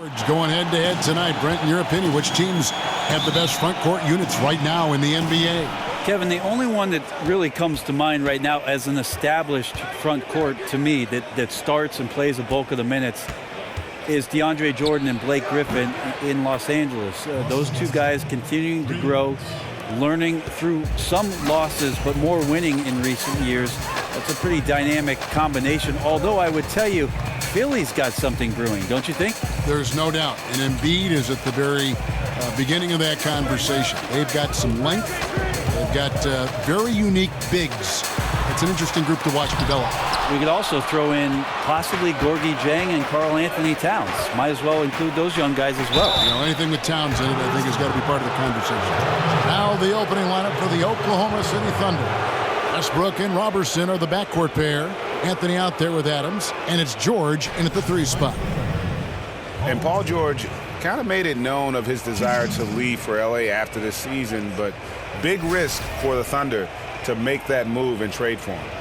George going head-to-head tonight. Brent, in your opinion, which teams have the best front court units right now in the NBA? Kevin, the only one that really comes to mind right now as an established front court to me that starts and plays a bulk of the minutes is DeAndre Jordan and Blake Griffin in Los Angeles. Those two guys continuing to grow, learning through some losses, but more winning in recent years. That's a pretty dynamic combination. Although I would tell you, Philly's got something brewing, don't you think? There's no doubt. And Embiid is at the very beginning of that conversation. They've got some length. They've got very unique bigs. It's an interesting group to watch develop. We could also throw in possibly Gorgie Jang and Karl Anthony Towns. Might as well include those young guys as well. You know, anything with Towns in it, I think, has got to be part of the conversation. Now the opening lineup for the Oklahoma City Thunder. Westbrook and Robertson are the backcourt pair. Anthony out there with Adams, and it's George in at the 3 spot. And Paul George kind of made it known of his desire to leave for LA after this season, but big risk for the Thunder to make that move and trade for him.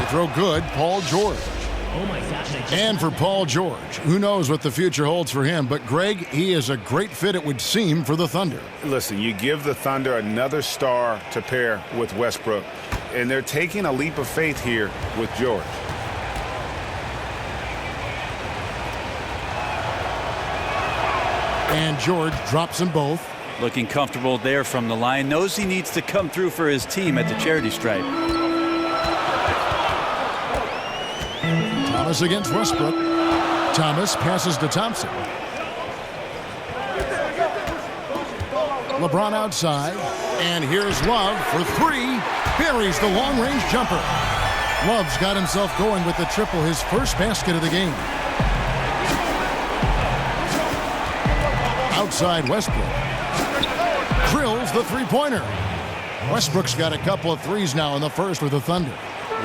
Throw good, Paul George. And for Paul George, who knows what the future holds for him, but Greg, he is a great fit, it would seem, for the Thunder. Listen, you give the Thunder another star to pair with Westbrook, and they're taking a leap of faith here with George. And George drops them both. Looking comfortable there from the line. Knows he needs to come through for his team at the charity stripe. Thomas against Westbrook. Thomas passes to Thompson. LeBron outside. And here's Love for 3. Buries the long-range jumper. Love's got himself going with the triple, his first basket of the game. Outside Westbrook. Drills the three-pointer. Westbrook's got a couple of threes now in the first with the Thunder.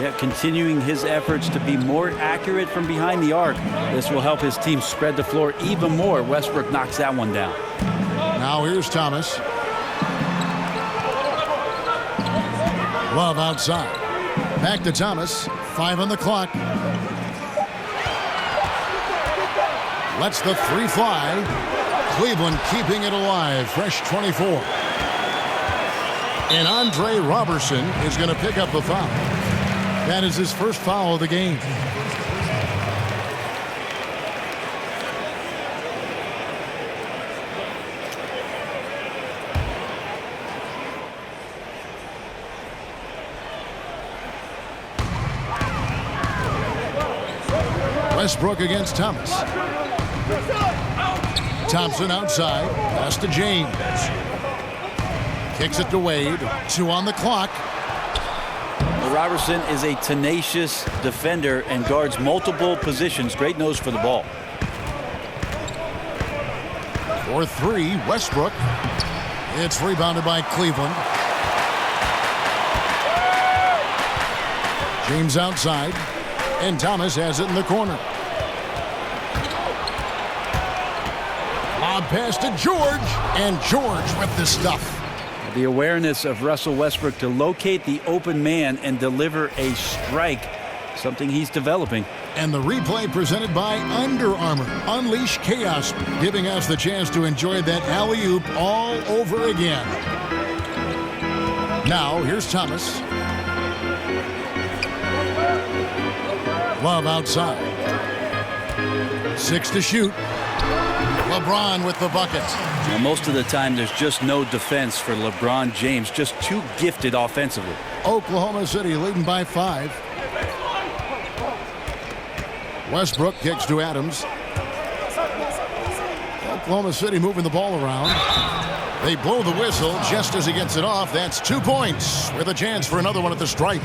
Yeah, continuing his efforts to be more accurate from behind the arc. This will help his team spread the floor even more. Westbrook knocks that one down. Now here's Thomas. Love outside. Back to Thomas. 5 on the clock. Lets the 3 fly. Cleveland keeping it alive. Fresh 24. And Andre Robertson is going to pick up the foul. That is his first foul of the game. Westbrook against Thomas. Thompson outside. Pass to James. Kicks it to Wade. 2 on the clock. Robertson is a tenacious defender and guards multiple positions. Great nose for the ball. For 3, Westbrook. It's rebounded by Cleveland. James outside. And Thomas has it in the corner. Lob pass to George. And George with the stuff. The awareness of Russell Westbrook to locate the open man and deliver a strike, something he's developing. And the replay presented by Under Armour. Unleash chaos, giving us the chance to enjoy that alley-oop all over again. Now, here's Thomas. Love outside. 6 to shoot. LeBron with the bucket. Now, most of the time, there's just no defense for LeBron James. Just too gifted offensively. Oklahoma City leading by 5. Westbrook kicks to Adams. Oklahoma City moving the ball around. They blow the whistle just as he gets it off. That's 2 points with a chance for another one at the stripe.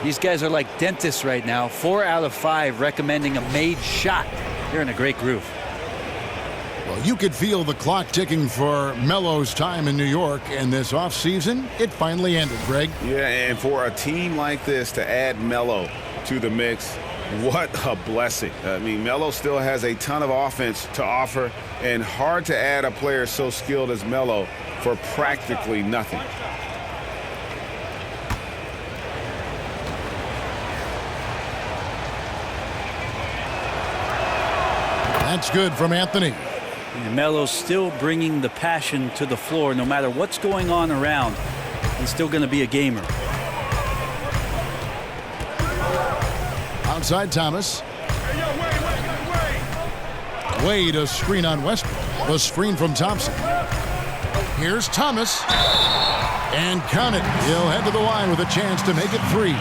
These guys are like dentists right now. 4 out of 5 recommending a made shot. They're in a great groove. Well, you could feel the clock ticking for MELO's time in New York, and this offseason, it finally ended, Greg. Yeah, and for a team like this to add MELO to the mix, what a blessing. I mean, MELO still has a ton of offense to offer, and hard to add a player so skilled as MELO for practically nothing. That's good from Anthony. And MELO's still bringing the passion to the floor no matter what's going on around. He's still going to be a gamer. Outside Thomas. Wade, a screen on Westbrook. A screen from Thompson. Here's Thomas. And count it. He'll head to the line with a chance to make it 3.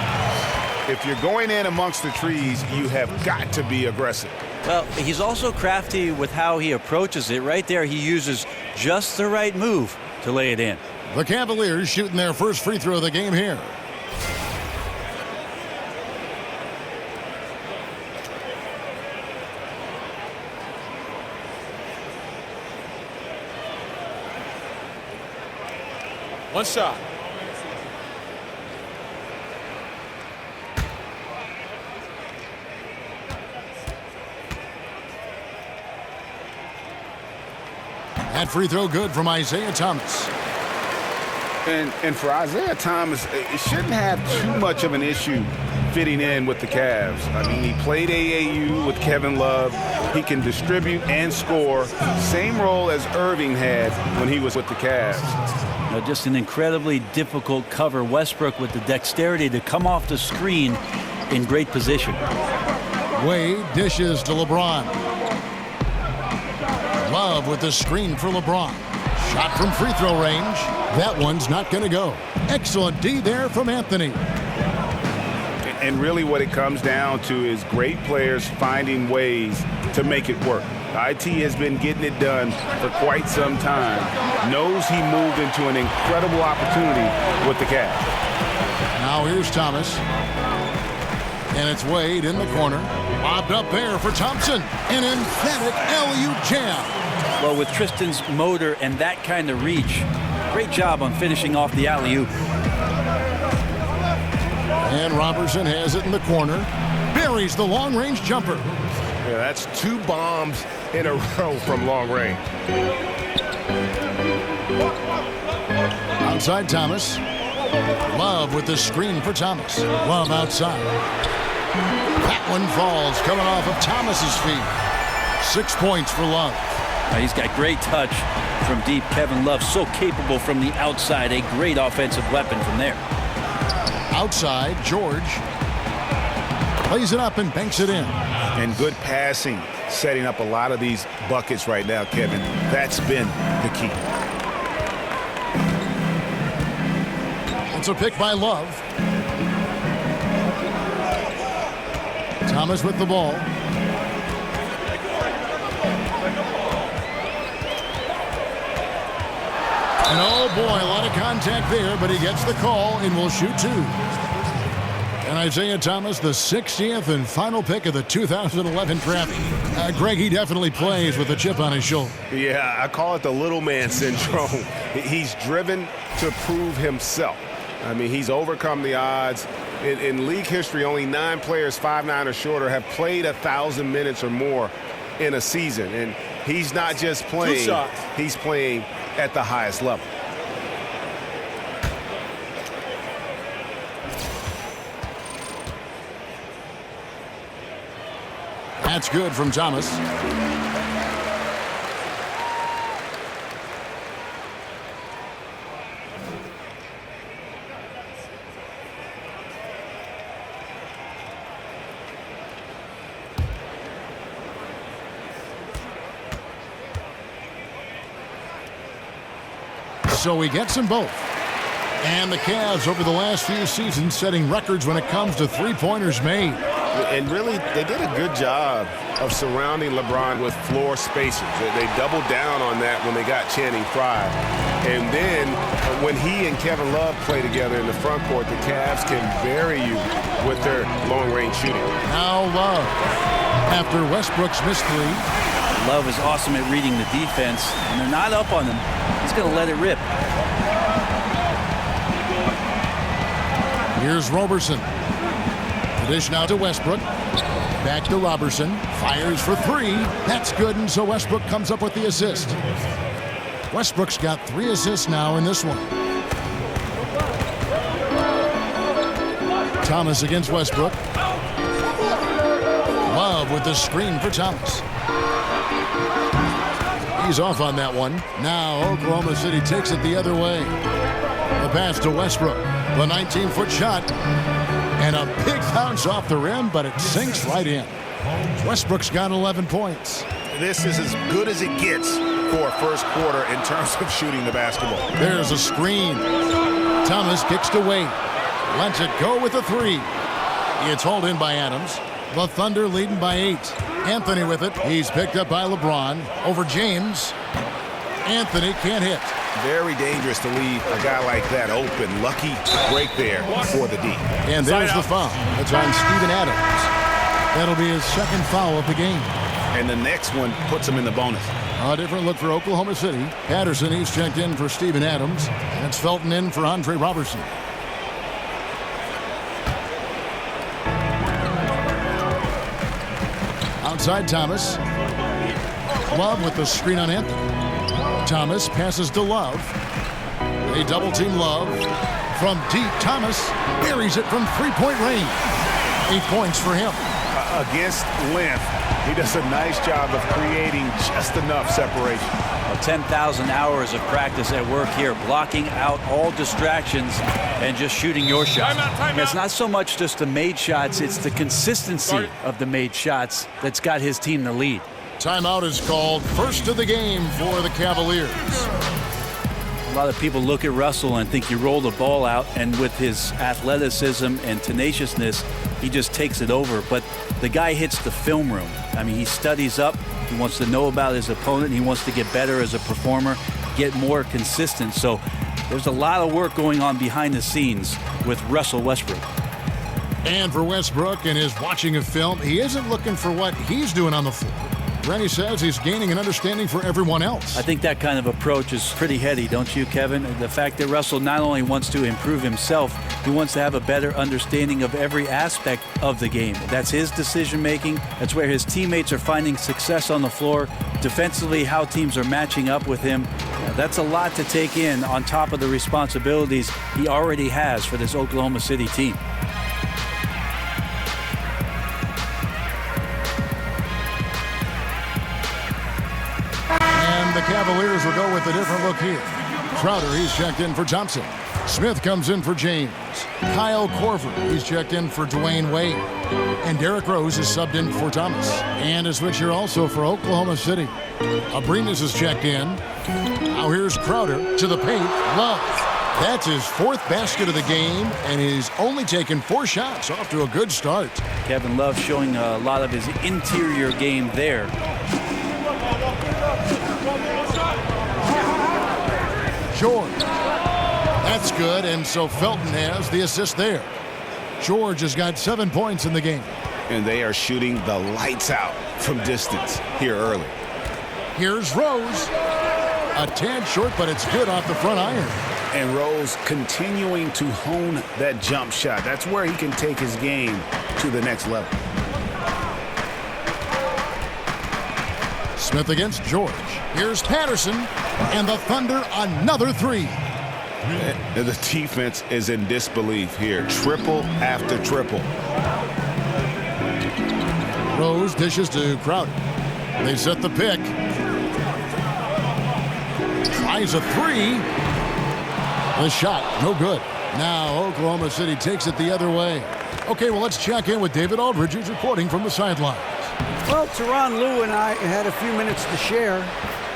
If you're going in amongst the trees, you have got to be aggressive. Well, he's also crafty with how he approaches it. Right there, he uses just the right move to lay it in. The Cavaliers shooting their first free throw of the game here. One shot. That free throw good from Isaiah Thomas. And for Isaiah Thomas, it shouldn't have too much of an issue fitting in with the Cavs. I mean, he played AAU with Kevin Love. He can distribute and score. Same role as Irving had when he was with the Cavs. Now, just an incredibly difficult cover. Westbrook with the dexterity to come off the screen in great position. Wade dishes to LeBron. Love with the screen for LeBron. Shot from free throw range. That one's not going to go. Excellent D there from Anthony. And really what it comes down to is great players finding ways to make it work. IT has been getting it done for quite some time. Knows he moved into an incredible opportunity with the Cavs. Now here's Thomas. And it's Wade in the corner. Lobbed up there for Thompson. An emphatic alley-oop jam. Well, with Tristan's motor and that kind of reach, great job on finishing off the alley-oop. And Robertson has it in the corner. Buries the long-range jumper. Yeah, that's 2 bombs in a row from long range. Outside Thomas. Love with the screen for Thomas. Love outside. That one falls coming off of Thomas's feet. 6 points for Love. He's got great touch from deep. Kevin Love so capable from the outside. A great offensive weapon from there. Outside, George plays it up and banks it in. And good passing, setting up a lot of these buckets right now, Kevin. That's been the key. It's a pick by Love. Thomas with the ball. And oh boy, a lot of contact there, but he gets the call and will shoot 2. And Isaiah Thomas, the 60th and final pick of the 2011 draft. Greg, he definitely plays with a chip on his shoulder. Yeah, I call it the little man syndrome. He's driven to prove himself. I mean, he's overcome the odds. In league history, only 9 players 5'9" or shorter have played 1,000 minutes or more in a season. And he's not just playing, he's playing at the highest level. That's good from Thomas. So he gets them both. And the Cavs over the last few seasons setting records when it comes to three-pointers made. And really, they did a good job of surrounding LeBron with floor spacers. They doubled down on that when they got Channing Frye. And then when he and Kevin Love play together in the front court, the Cavs can bury you with their long-range shooting. Now Love. After Westbrook's missed 3. Love is awesome at reading the defense, and they're not up on him. He's going to let it rip. Here's Roberson. The dish now to Westbrook. Back to Roberson. Fires for three. That's good, and so Westbrook comes up with the assist. Westbrook's got 3 assists now in this one. Thomas against Westbrook. Love with the screen for Thomas. He's off on that one. Now Oklahoma City takes it the other way. The pass to Westbrook. The 19-foot shot. And a big bounce off the rim, but it sinks right in. Westbrook's got 11 points. This is as good as it gets for a first quarter in terms of shooting the basketball. There's a screen. Thomas kicks to Wade. Lets it go with a 3. It's hauled in by Adams. The Thunder leading by 8. Anthony with it. He's picked up by LeBron. Over James. Anthony can't hit. Very dangerous to leave a guy like that open. Lucky break there for the D. And there's the foul. That's on Steven Adams. That'll be his second foul of the game. And the next one puts him in the bonus. A different look for Oklahoma City. Patterson, he's checked in for Steven Adams. And it's Felton in for Andre Roberson. Outside Thomas. Love with the screen on Anthony. Thomas passes to Love. They double team Love. From deep, Thomas buries it from three-point range. 8 points for him. Against length, he does a nice job of creating just enough separation. 10,000 hours of practice at work here, blocking out all distractions and just shooting your shot. It's not so much just the made shots, it's the consistency of the made shots that's got his team the lead. Timeout is called. First of the game for the Cavaliers. A lot of people look at Russell and think you roll the ball out, and with his athleticism and tenaciousness, he just takes it over. But the guy hits the film room. I mean, he studies up. He wants to know about his opponent. He wants to get better as a performer, get more consistent. So there's a lot of work going on behind the scenes with Russell Westbrook. And for Westbrook and his watching of film, he isn't looking for what he's doing on the floor. Rennie says he's gaining an understanding for everyone else. I think that kind of approach is pretty heady, don't you, Kevin? The fact that Russell not only wants to improve himself, he wants to have a better understanding of every aspect of the game. That's his decision-making. That's where his teammates are finding success on the floor. Defensively, how teams are matching up with him. That's a lot to take in on top of the responsibilities he already has for this Oklahoma City team. The Cavaliers will go with a different look here. Crowder, he's checked in for Thompson. Smith comes in for James. Kyle Korver, he's checked in for Dwayne Wade. And Derrick Rose is subbed in for Thomas. And a switch here also for Oklahoma City. Abrinas is checked in. Now here's Crowder to the paint. Love. That's his 4th basket of the game, and he's only taken 4 shots. Off to a good start. Kevin Love showing a lot of his interior game there. George. That's good, and so Felton has the assist there. George has got 7 points in the game. And they are shooting the lights out from distance here early. Here's Rose. A tad short, but it's good off the front iron. And Rose continuing to hone that jump shot. That's where he can take his game to the next level. Smith against George. Here's Patterson, and the Thunder another 3. The defense is in disbelief here. Triple after triple. Rose dishes to Crowder. They set the pick. Tries a 3. The shot, no good. Now Oklahoma City takes it the other way. Okay, well, let's check in with David Aldridge, who's reporting from the sidelines. Well, Teron Lou and I had a few minutes to share.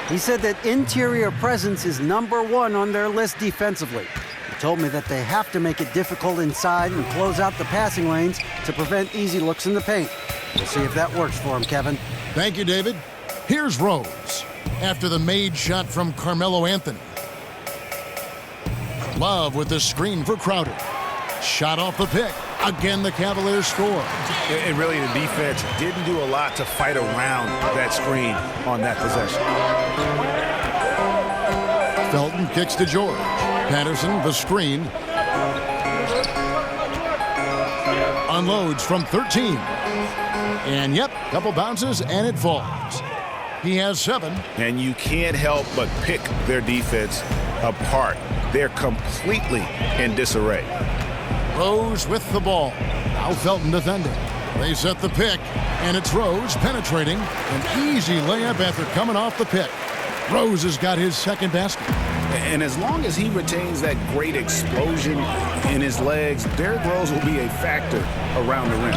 He said that interior presence is #1 on their list defensively. He told me that they have to make it difficult inside and close out the passing lanes to prevent easy looks in the paint. We'll see if that works for him, Kevin. Thank you, David. Here's Rose after the made shot from Carmelo Anthony. Love with the screen for Crowder. Shot off the pick. Again, the Cavaliers score. And really, the defense didn't do a lot to fight around that screen on that possession. Felton kicks to George. Patterson, the screen. Unloads from 13. And yep, couple bounces and it falls. He has 7. And you can't help but pick their defense apart. They're completely in disarray. Rose with the ball. Now Felton defending. They set the pick, and it's Rose penetrating. An easy layup after coming off the pick. Rose has got his second basket. And as long as he retains that great explosion in his legs, Derrick Rose will be a factor around the rim.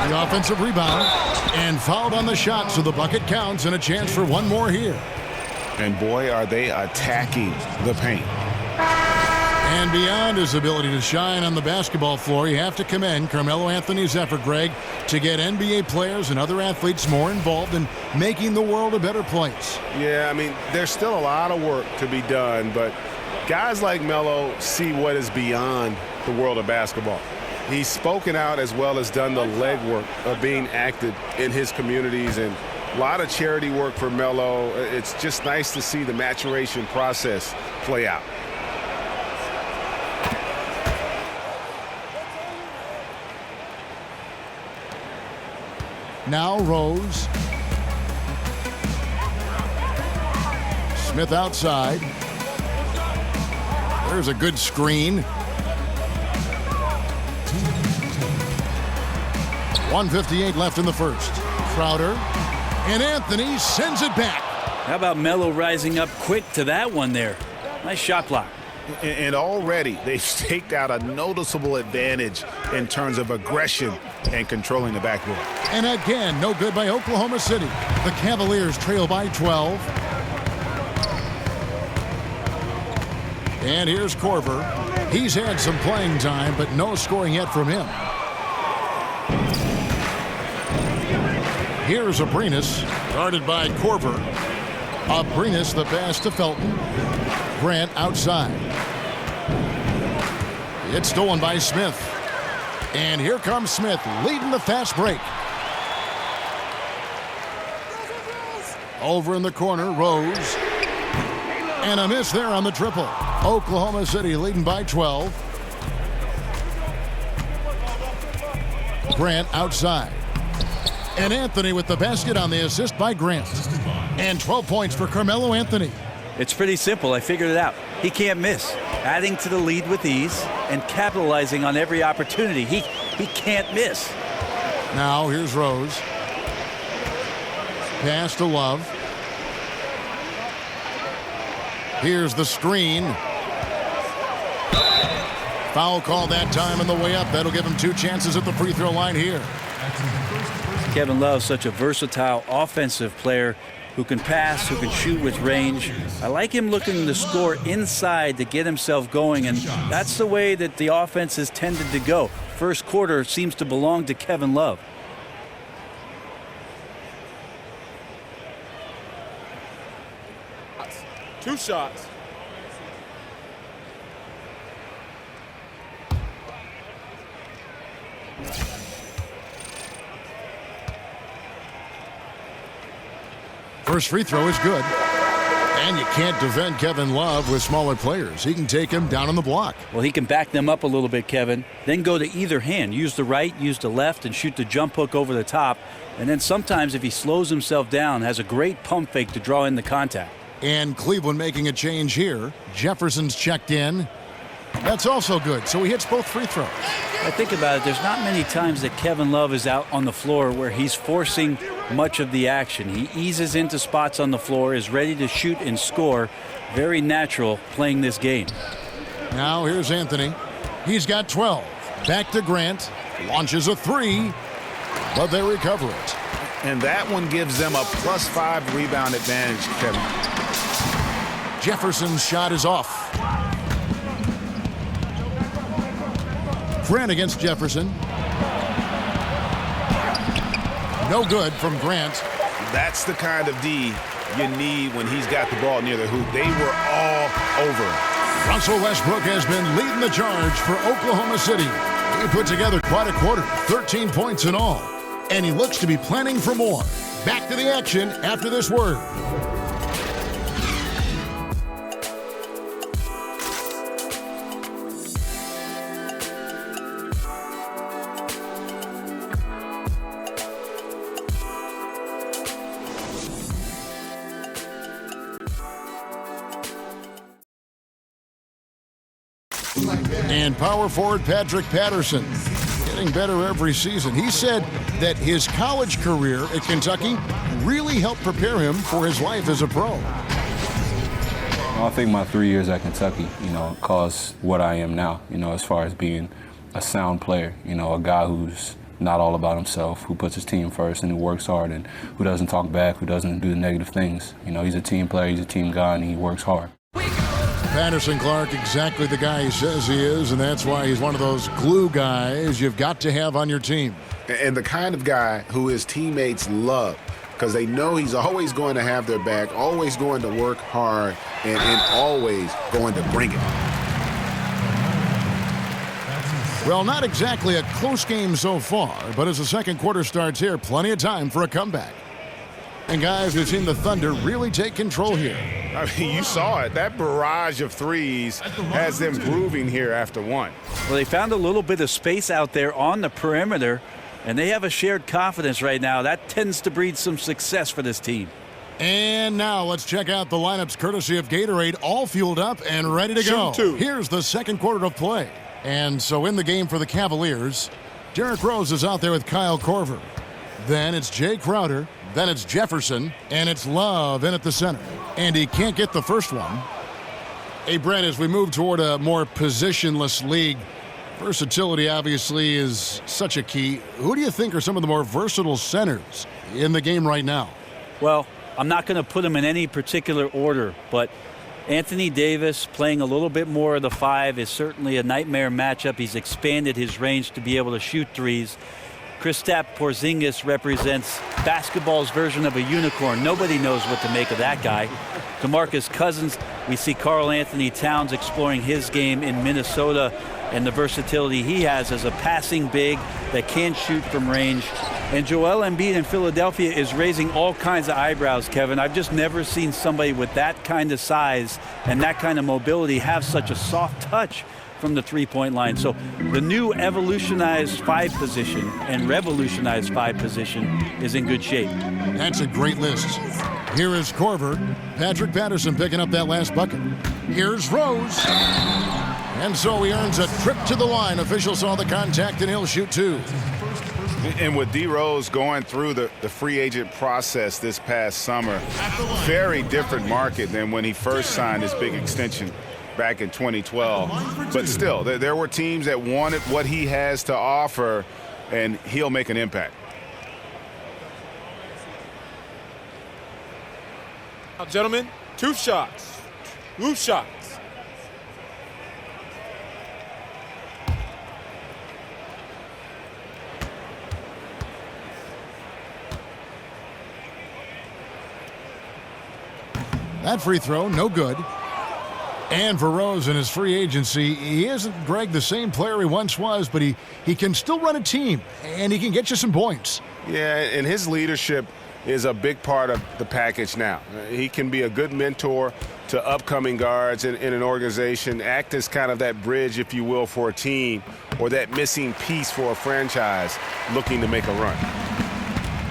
The offensive rebound, and fouled on the shot, so the bucket counts, and a chance for one more here. And boy, are they attacking the paint. And beyond his ability to shine on the basketball floor, you have to commend Carmelo Anthony's effort, Greg, to get NBA players and other athletes more involved in making the world a better place. Yeah, I mean, there's still a lot of work to be done, but guys like Melo see what is beyond the world of basketball. He's spoken out as well as done the legwork of being active in his communities, and a lot of charity work for Melo. It's just nice to see the maturation process play out. Now Rose. Smith outside. There's a good screen. 1:58 left in the first. Crowder. And Anthony sends it back. How about Melo rising up quick to that one there? Nice shot block. And already they've staked out a noticeable advantage in terms of aggression and controlling the backboard. And again, no good by Oklahoma City. The Cavaliers trail by 12. And here's Korver. He's had some playing time, but no scoring yet from him. Here's Abrinas, guarded by Korver. Abrinas, the pass to Felton. Grant outside. It's stolen by Smith. And here comes Smith, leading the fast break. Over in the corner, Rose. And a miss there on the triple. Oklahoma City leading by 12. Grant outside. And Anthony with the basket on the assist by Grant. And 12 points for Carmelo Anthony. It's pretty simple. I figured it out. He can't miss. Adding to the lead with ease and capitalizing on every opportunity. He can't miss. Now here's Rose. Pass to Love. Here's the screen. Foul call that time on the way up. That'll give him 2 chances at the free throw line here. Kevin Love, such a versatile offensive player who can pass, who can shoot with range. I like him looking to score inside to get himself going, and that's the way that the offense has tended to go. First quarter seems to belong to Kevin Love. Two shots. First free throw is good. And you can't defend Kevin Love with smaller players. He can take him down on the block. Well, he can back them up a little bit, Kevin. Then go to either hand. Use the right, use the left, and shoot the jump hook over the top. And then sometimes if he slows himself down, has a great pump fake to draw in the contact. And Cleveland making a change here. Jefferson's checked in. That's also good. So he hits both free throws. I think about it, there's not many times that Kevin Love is out on the floor where he's forcing much of the action. He eases into spots on the floor, is ready to shoot and score. Very natural playing this game. Now here's Anthony. He's got 12. Back to Grant. Launches a 3, but they recover it. And that one gives them a +5 rebound advantage, Kevin. Jefferson's shot is off. Grant against Jefferson. No good from Grant. That's the kind of D you need when he's got the ball near the hoop. They were all over him. Russell Westbrook has been leading the charge for Oklahoma City. He put together quite a quarter, 13 points in all, and he looks to be planning for more. Back to the action after this word. And power forward Patrick Patterson, getting better every season. He said that his college career at Kentucky really helped prepare him for his life as a pro. I think my 3 years at Kentucky, caused what I am now, as far as being a sound player, a guy who's not all about himself, who puts his team first and who works hard and who doesn't talk back, who doesn't do the negative things. He's a team player, he's a team guy, and he works hard. Patterson Clark, exactly the guy he says he is, and that's why he's one of those glue guys you've got to have on your team. And the kind of guy who his teammates love, because they know he's always going to have their back, always going to work hard, and always going to bring it. Well, not exactly a close game so far, but as the second quarter starts here, plenty of time for a comeback. And guys, we've seen the Thunder really take control here. I mean, you saw it. That barrage of threes has them grooving here after one. Well, they found a little bit of space out there on the perimeter, and they have a shared confidence right now. That tends to breed some success for this team. And now let's check out the lineups courtesy of Gatorade, all fueled up and ready to go. Here's the second quarter of play. And so in the game for the Cavaliers, Derrick Rose is out there with Kyle Korver. Then it's Jay Crowder. Then it's Jefferson, and it's Love in at the center. And he can't get the first one. Hey, Brent, as we move toward a more positionless league, versatility obviously is such a key. Who do you think are some of the more versatile centers in the game right now? Well, I'm not going to put them in any particular order, but Anthony Davis playing a little bit more of the 5 is certainly a nightmare matchup. He's expanded his range to be able to shoot threes. Kristaps Porzingis represents basketball's version of a unicorn. Nobody knows what to make of that guy. DeMarcus Cousins, we see Karl Anthony Towns exploring his game in Minnesota and the versatility he has as a passing big that can shoot from range. And Joel Embiid in Philadelphia is raising all kinds of eyebrows, Kevin. I've just never seen somebody with that kind of size and that kind of mobility have such a soft touch from the three-point line. So the new evolutionized 5 position and revolutionized 5 position is in good shape. That's a great list. Here is Korver. Patrick Patterson picking up that last bucket. Here's Rose. And so he earns a trip to the line. Officials saw the contact and he'll shoot 2. And with D. Rose going through the free agent process this past summer, very different market than when he first signed his big extension back in 2012. But still, there were teams that wanted what he has to offer, and he'll make an impact. Now, gentlemen, 2 shots. 2 shots. That free throw, no good. And for Rose in his free agency, he isn't, Greg, the same player he once was, but he can still run a team, and he can get you some points. Yeah, and his leadership is a big part of the package now. He can be a good mentor to upcoming guards in an organization, act as kind of that bridge, if you will, for a team, or that missing piece for a franchise looking to make a run.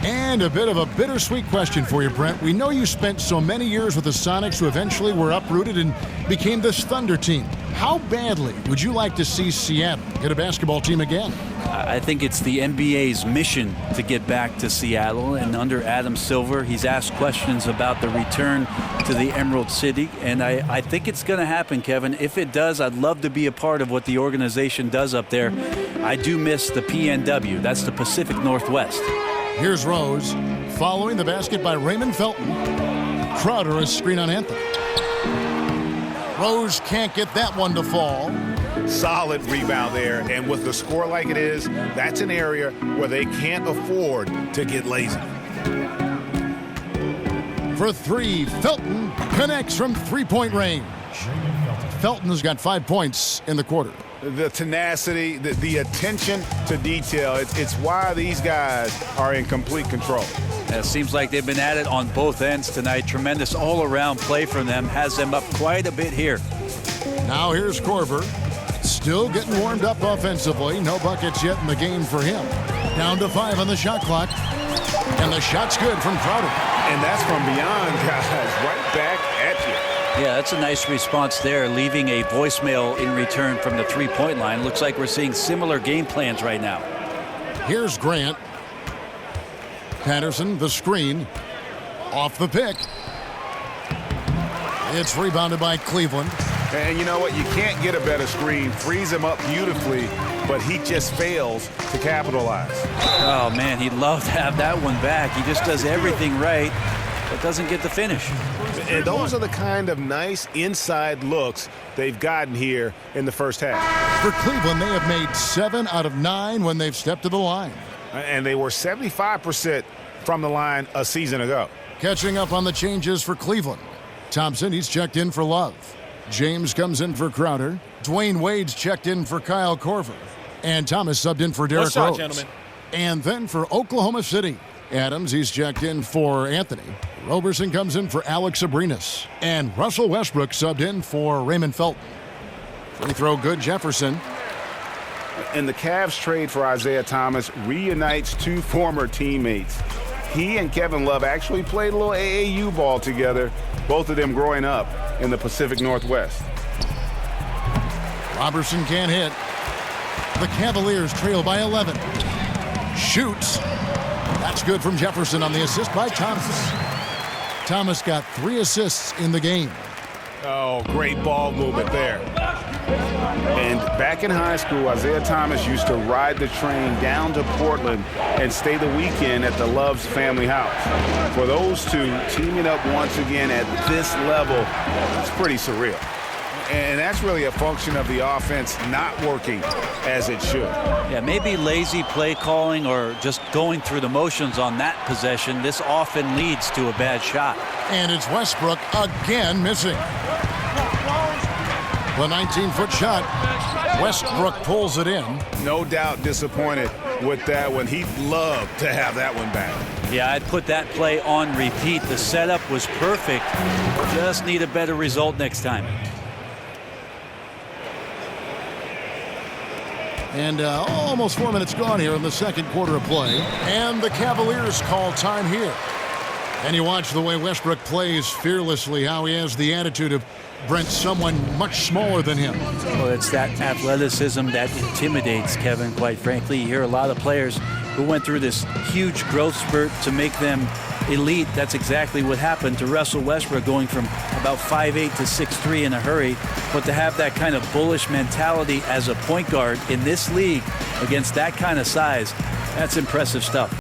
And a bit of a bittersweet question for you, Brent. We know you spent so many years with the Sonics who eventually were uprooted and became this Thunder team. How badly would you like to see Seattle get a basketball team again? I think it's the NBA's mission to get back to Seattle, and under Adam Silver, he's asked questions about the return to the Emerald City, and I think it's going to happen, Kevin. If it does, I'd love to be a part of what the organization does up there. I do miss the PNW. That's the Pacific Northwest. Here's Rose, following the basket by Raymond Felton. Crowder a screen on Anthony. Rose can't get that one to fall. Solid rebound there, and with the score like it is, that's an area where they can't afford to get lazy. For 3, Felton connects from three-point range. Felton has got 5 points in the quarter. The tenacity, the attention to detail. It's why these guys are in complete control. It seems like they've been at it on both ends tonight. Tremendous all-around play from them. Has them up quite a bit here. Now here's Korver. Still getting warmed up offensively. No buckets yet in the game for him. Down to 5 on the shot clock. And the shot's good from Crowder. And that's from beyond, guys. Right back at you. Yeah, that's a nice response there, leaving a voicemail in return from the three-point line. Looks like we're seeing similar game plans right now. Here's Grant. Patterson, the screen. Off the pick. It's rebounded by Cleveland. And you know what? You can't get a better screen. Frees him up beautifully, but he just fails to capitalize. Oh, man, he'd love to have that one back. He just does everything right, but doesn't get the finish. And those are the kind of nice inside looks they've gotten here in the first half. For Cleveland, they have made 7 out of 9 when they've stepped to the line. And they were 75% from the line a season ago. Catching up on the changes for Cleveland. Thompson, he's checked in for Love. James comes in for Crowder. Dwayne Wade's checked in for Kyle Korver. And Thomas subbed in for Derrick Rose. Gentlemen. And then for Oklahoma City, Adams, he's checked in for Anthony. Roberson comes in for Alex Abrinas. And Russell Westbrook subbed in for Raymond Felton. Free throw good, Jefferson. And the Cavs trade for Isaiah Thomas reunites 2 former teammates. He and Kevin Love actually played a little AAU ball together, both of them growing up in the Pacific Northwest. Roberson can't hit. The Cavaliers trail by 11. Shoots. That's good from Jefferson on the assist by Thomas. Thomas got 3 assists in the game. Oh, great ball movement there. And back in high school, Isaiah Thomas used to ride the train down to Portland and stay the weekend at the Love's family house. For those two, teaming up once again at this level, it's pretty surreal. And that's really a function of the offense not working as it should. Yeah, maybe lazy play calling or just going through the motions on that possession. This often leads to a bad shot. And it's Westbrook again missing. The 19-foot shot. Westbrook pulls it in. No doubt disappointed with that one. He'd love to have that one back. Yeah, I'd put that play on repeat. The setup was perfect. Just need a better result next time. And almost 4 minutes gone here in the second quarter of play. And the Cavaliers call time here. And you watch the way Westbrook plays fearlessly, how he has the attitude of Brent, someone much smaller than him. Well, it's that athleticism that intimidates, Kevin, quite frankly. You hear a lot of players who went through this huge growth spurt to make them elite. That's exactly what happened to Russell Westbrook, going from about 5'8" to 6'3" in a hurry. But to have that kind of bullish mentality as a point guard in this league against that kind of size, that's impressive stuff.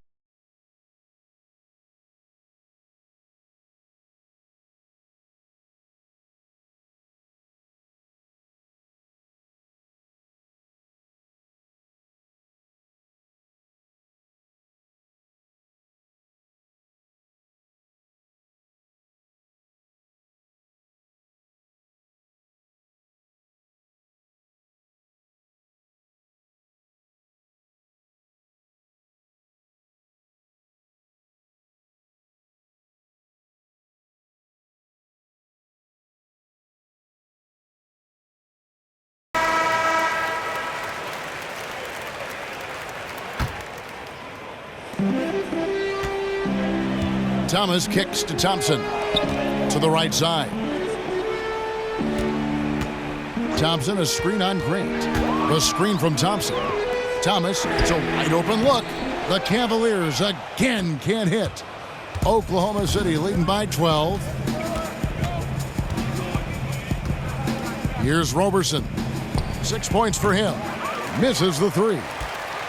Thomas kicks to Thompson to the right side. Thompson, a screen on Grant. A screen from Thompson. Thomas, it's a wide open look. The Cavaliers again can't hit. Oklahoma City leading by 12. Here's Roberson. 6 points for him. Misses the 3.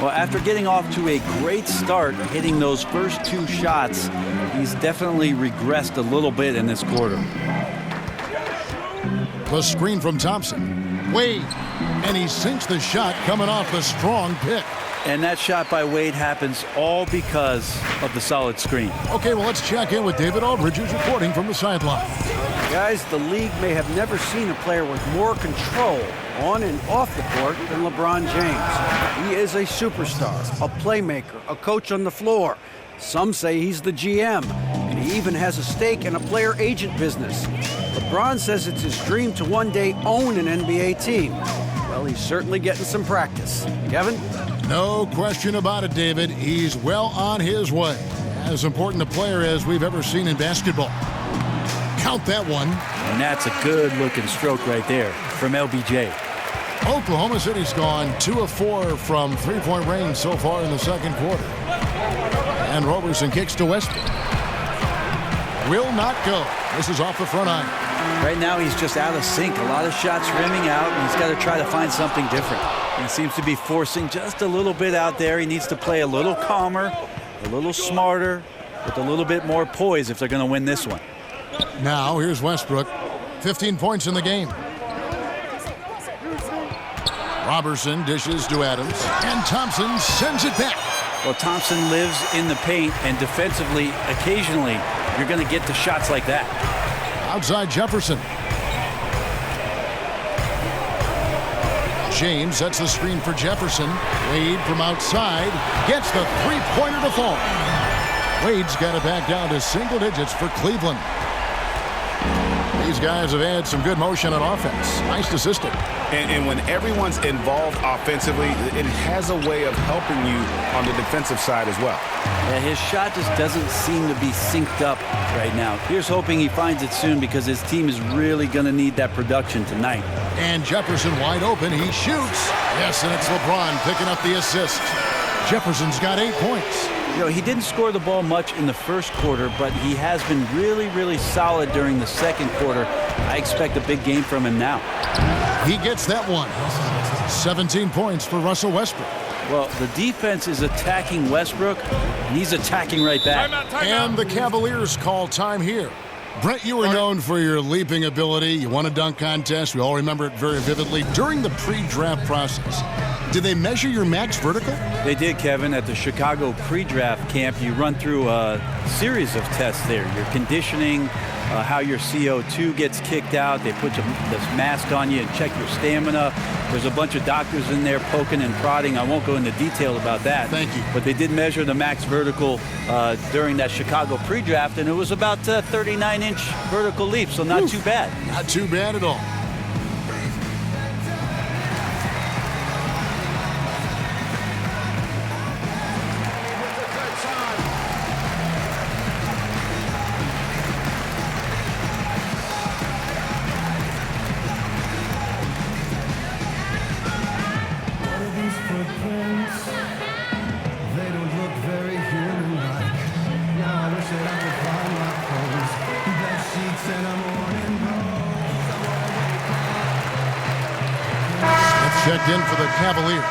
Well, after getting off to a great start, hitting those first 2 shots, he's definitely regressed a little bit in this quarter. The screen from Thompson. Wade, and he sinks the shot coming off the strong pick. And that shot by Wade happens all because of the solid screen. Okay, well, let's check in with David Aldridge, who's reporting from the sideline. Guys, the league may have never seen a player with more control on and off the court than LeBron James. He is a superstar, a playmaker, a coach on the floor. Some say he's the GM, and he even has a stake in a player agent business. LeBron says it's his dream to one day own an NBA team. Well, he's certainly getting some practice. Kevin? No question about it, David. He's well on his way. As important a player as we've ever seen in basketball. Count that one. And that's a good-looking stroke right there from LBJ. Oklahoma City's gone 2 of 4 from three-point range so far in the second quarter. And Roberson kicks to Westbrook. Will not go. This is off the front iron. Right now he's just out of sync. A lot of shots rimming out, and he's got to try to find something different. He seems to be forcing just a little bit out there. He needs to play a little calmer, a little smarter, with a little bit more poise if they're going to win this one. Now here's Westbrook. 15 points in the game. Roberson dishes to Adams, and Thompson sends it back. Well, Thompson lives in the paint, and defensively, occasionally, you're going to get to shots like that. Outside Jefferson. James sets the screen for Jefferson. Wade from outside gets the three-pointer to fall. Wade's got it back down to single digits for Cleveland. These guys have had some good motion on offense. Nice assistant. And when everyone's involved offensively, it has a way of helping you on the defensive side as well. Yeah, his shot just doesn't seem to be synced up right now. Here's hoping he finds it soon because his team is really going to need that production tonight. And Jefferson wide open. He shoots. Yes, and it's LeBron picking up the assist. Jefferson's got 8 points. You know, he didn't score the ball much in the first quarter, but he has been really, really solid during the second quarter. I expect a big game from him now. He gets that one. 17 points for Russell Westbrook. Well, the defense is attacking Westbrook, and he's attacking right back. And the Cavaliers call time here. Brent, you were known for your leaping ability. You won a dunk contest. We all remember it very vividly. During the pre-draft process, did they measure your max vertical? They did, Kevin. At the Chicago pre-draft camp, you run through a series of tests there. Your conditioning, how your CO2 gets kicked out. They put this mask on you and check your stamina. There's a bunch of doctors in there poking and prodding. I won't go into detail about that. Thank you. But they did measure the max vertical during that Chicago pre-draft, and it was about 39-inch vertical leap, so not too bad. Not too bad at all. Checked in for the Cavaliers.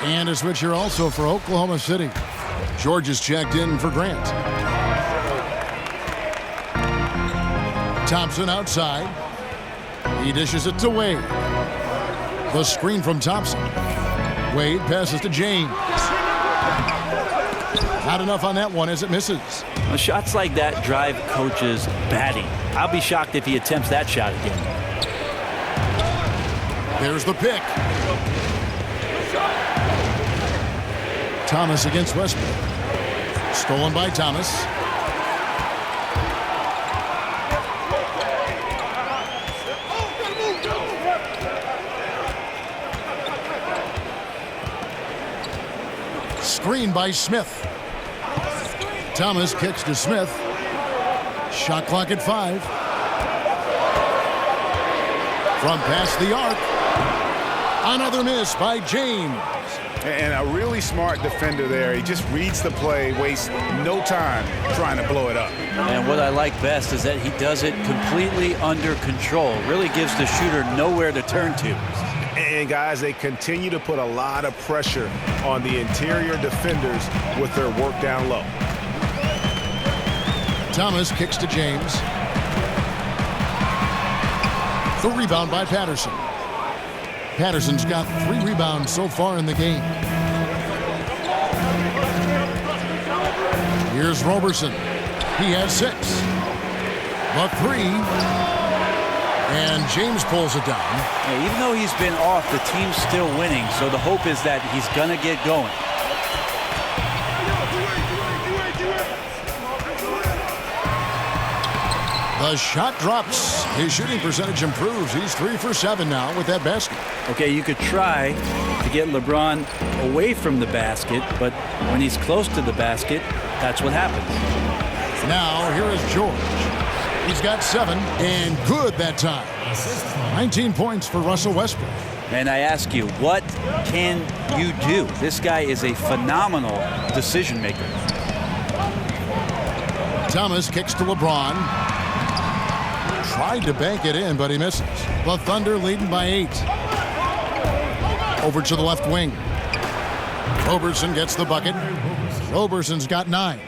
And a switcher also for Oklahoma City. George is checked in for Grant. Thompson outside. He dishes it to Wade. The screen from Thompson. Wade passes to James. Not enough on that one as it misses. Well, shots like that drive coaches batty. I'll be shocked if he attempts that shot again. There's the pick. Thomas against Westbrook. Stolen by Thomas. Screen by Smith. Thomas kicks to Smith. Shot clock at 5. From past the arc. Another miss by James. And a really smart defender there. He just reads the play, wastes no time trying to blow it up. And what I like best is that he does it completely under control. Really gives the shooter nowhere to turn to. And guys, they continue to put a lot of pressure on the interior defenders with their work down low. Thomas kicks to James. The rebound by Patterson. Patterson's got 3 rebounds so far in the game. Here's Roberson. He has 6. The 3 And James pulls it down. Yeah, even though he's been off, the team's still winning, so the hope is that he's going to get going. The shot drops. His shooting percentage improves. He's 3 for 7 now with that basket. Okay, you could try to get LeBron away from the basket, but when he's close to the basket, that's what happens. Now, here is George. He's got 7, and good that time. 19 points for Russell Westbrook. And I ask you, what can you do? This guy is a phenomenal decision maker. Thomas kicks to LeBron. Tried to bank it in, but he misses. The Thunder leading by 8. Over to the left wing. Roberson gets the bucket. Roberson's got 9.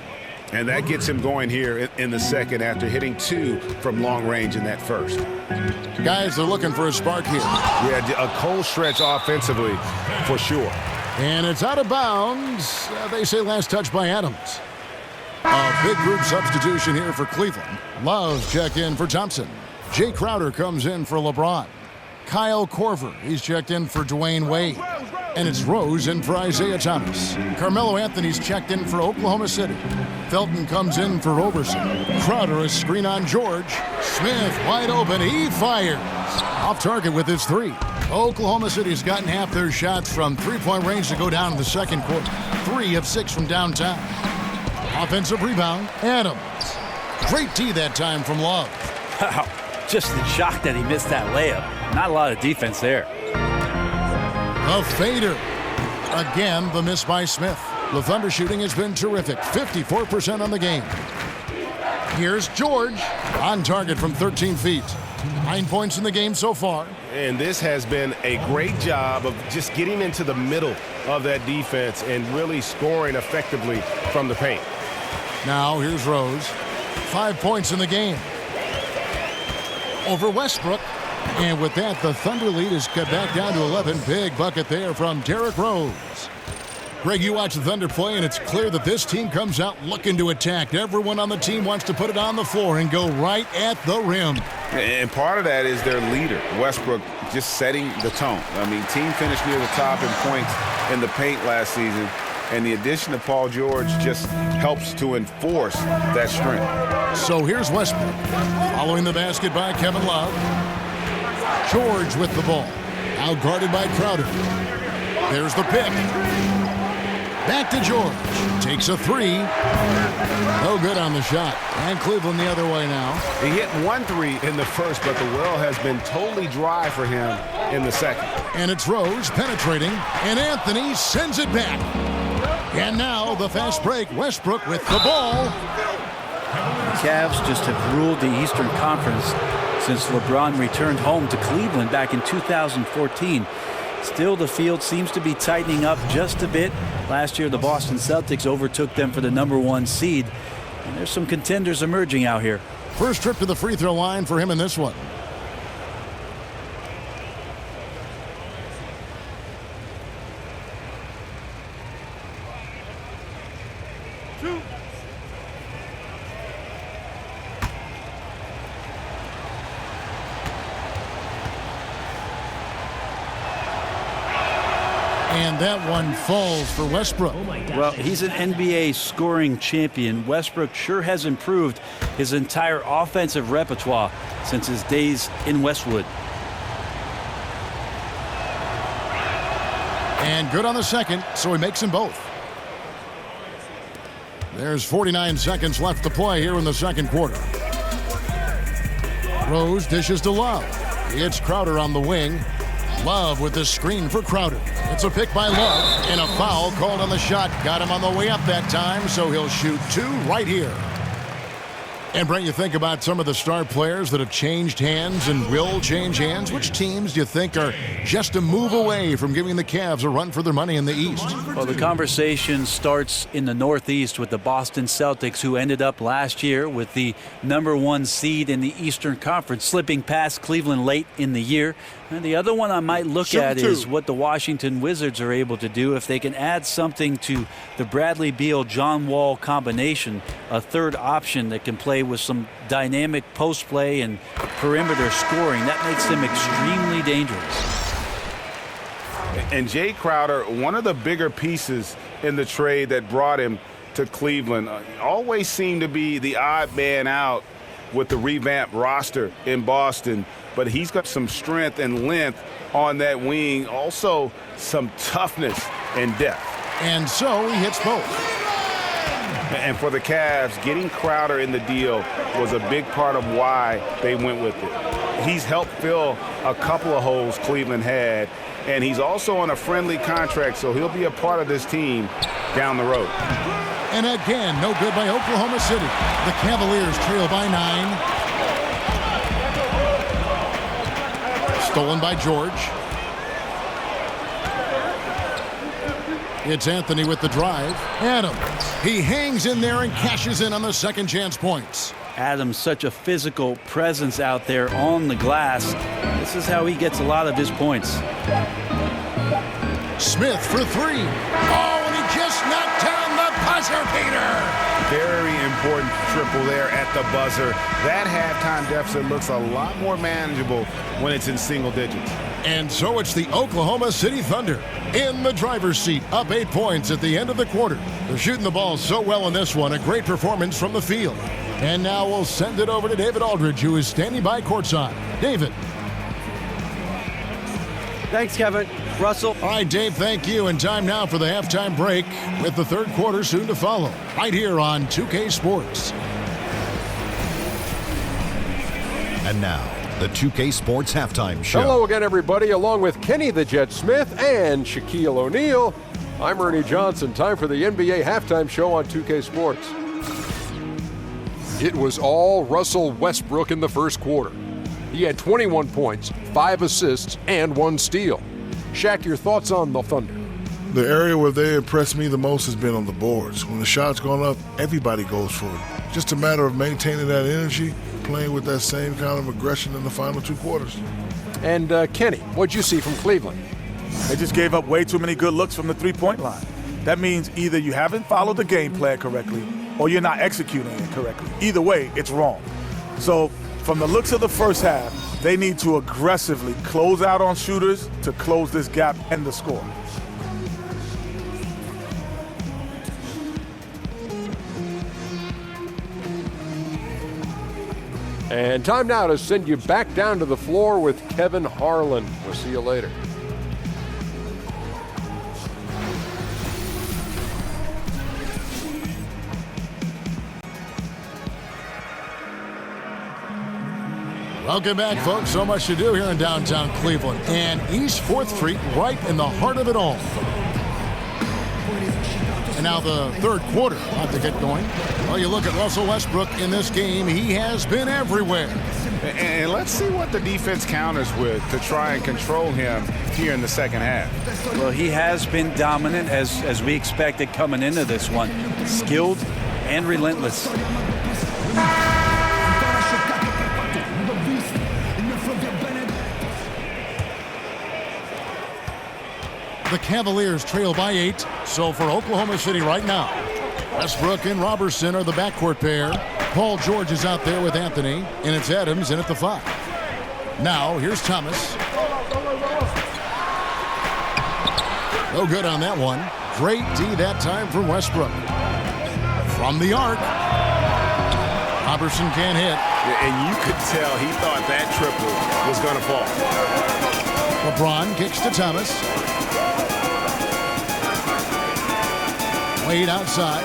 And that gets him going here in the second after hitting 2 from long range in that first. Guys, they're looking for a spark here. Yeah, a cold stretch offensively for sure. And it's out of bounds. They say last touch by Adams. A big group substitution here for Cleveland. Love checked in for Thompson. Jay Crowder comes in for LeBron. Kyle Korver, he's checked in for Dwayne Wade. And it's Rose in for Isaiah Thomas. Carmelo Anthony's checked in for Oklahoma City. Felton comes in for Roberson. Crowder a screen on George. Smith wide open. He fires. Off target with his 3. Oklahoma City's gotten half their shots from three-point range to go down in the second quarter. 3 of 6 from downtown. Offensive rebound, Adams. Great D that time from Love. Wow, just in shock that he missed that layup. Not a lot of defense there. A fader. Again, the miss by Smith. The Thunder shooting has been terrific. 54% on the game. Here's George. On target from 13 feet. 9 points in the game so far. And this has been a great job of just getting into the middle of that defense and really scoring effectively from the paint. Now here's Rose. 5 points in the game. Over Westbrook. And with that, the Thunder lead is cut back down to 11. Big bucket there from Derrick Rose. Greg, you watch the Thunder play, and it's clear that this team comes out looking to attack. Everyone on the team wants to put it on the floor and go right at the rim. And part of that is their leader, Westbrook, just setting the tone. I mean, team finished near the top in points in the paint last season, and the addition of Paul George just helps to enforce that strength. So here's Westbrook, following the basket by Kevin Love. George with the ball, out guarded by Crowder. There's the pick. Back to George. Takes a 3. No good on the shot. And Cleveland the other way now. He hit 1 3 in the first, but the well has been totally dry for him in the second. And it's Rose penetrating, and Anthony sends it back. And now the fast break. Westbrook with the ball. The Cavs just have ruled the Eastern Conference since LeBron returned home to Cleveland back in 2014. Still, the field seems to be tightening up just a bit. Last year, the Boston Celtics overtook them for the #1 seed. And there's some contenders emerging out here. First trip to the free throw line for him in this one. And that one falls for Westbrook. Well, he's an NBA scoring champion. Westbrook sure has improved his entire offensive repertoire since his days in Westwood. And good on the second, so he makes them both. There's 49 seconds left to play here in the second quarter. Rose dishes to Love. It's Crowder on the wing. Love with the screen for Crowder. It's a pick by Love, and a foul called on the shot. Got him on the way up that time, so he'll shoot 2 right here. And Brent, you think about some of the star players that have changed hands and will change hands. Which teams do you think are just a move away from giving the Cavs a run for their money in the East? Well, the conversation starts in the Northeast with the Boston Celtics, who ended up last year with the #1 seed in the Eastern Conference, slipping past Cleveland late in the year. And the other one I might look Shoot at two. is what the Washington Wizards are able to do if they can add something to the Bradley Beal-John Wall combination, a third option that can play with some dynamic post play and perimeter scoring. That makes them extremely dangerous. And Jay Crowder, one of the bigger pieces in the trade that brought him to Cleveland, always seemed to be the odd man out with the revamped roster in Boston. But he's got some strength and length on that wing, also some toughness and depth. And so he hits both. And for the Cavs, getting Crowder in the deal was a big part of why they went with it. He's helped fill a couple of holes Cleveland had, and he's also on a friendly contract, so he'll be a part of this team down the road. And again, no good by Oklahoma City. The Cavaliers trail by 9. Stolen by George. It's Anthony with the drive. Adams. He hangs in there and cashes in on the second chance points. Adams, such a physical presence out there on the glass. This is how he gets a lot of his points. Smith for 3. Oh, and he just knocked down the buzzer beater. Very important triple there at the buzzer. That halftime deficit looks a lot more manageable when it's in single digits. And so it's the Oklahoma City Thunder in the driver's seat, up 8 points at the end of the quarter. They're shooting the ball so well in this one, a great performance from the field. And now we'll send it over to David Aldridge, who is standing by courtside. David. Thanks, Kevin. Russell. All right, Dave, thank you. And time now for the halftime break with the third quarter soon to follow, right here on 2K Sports. And now, the 2K Sports Halftime Show. Hello again, everybody. Along with Kenny the Jet Smith and Shaquille O'Neal, I'm Ernie Johnson. Time for the NBA Halftime Show on 2K Sports. It was all Russell Westbrook in the first quarter. He had 21 points, 5 assists, and 1 steal. Shaq, your thoughts on the Thunder? The area where they impressed me the most has been on the boards. When the shot's gone up, everybody goes for it. Just a matter of maintaining that energy, playing with that same kind of aggression in the final 2 quarters. And Kenny, what'd you see from Cleveland? They just gave up way too many good looks from the three-point line. That means either you haven't followed the game plan correctly or you're not executing it correctly. Either way, it's wrong. So from the looks of the first half, they need to aggressively close out on shooters to close this gap and the score. And time now to send you back down to the floor with Kevin Harlan. We'll see you later. Welcome back, folks. So much to do here in downtown Cleveland and East 4th Street, right in the heart of it all. And now the third quarter about to get going. Well, you look at Russell Westbrook in this game. He has been everywhere. And let's see what the defense counters with to try and control him here in the second half. Well, he has been dominant as we expected coming into this one. Skilled and relentless. The Cavaliers trail by 8. So for Oklahoma City right now, Westbrook and Robertson are the backcourt pair. Paul George is out there with Anthony, and it's Adams in at the 5. Now here's Thomas. No good on that one. Great D that time from Westbrook. From the arc. Robertson can't hit. And you could tell he thought that triple was going to fall. LeBron kicks to Thomas. Wade outside.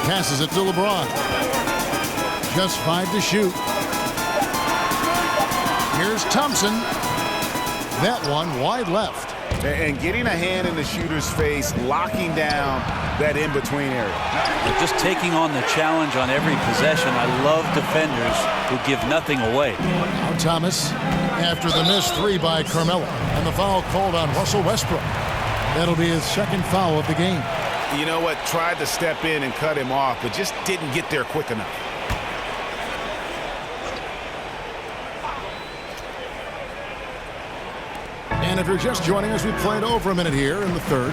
Passes it to LeBron. Just 5 to shoot. Here's Thompson. That one wide left. And getting a hand in the shooter's face, locking down that in-between area. They're just taking on the challenge on every possession. I love defenders who give nothing away. Now Thomas after the missed 3 by Carmelo. And the foul called on Russell Westbrook. That'll be his second foul of the game. You know what? Tried to step in and cut him off, but just didn't get there quick enough. And if you're just joining us, we played over a minute here in the third.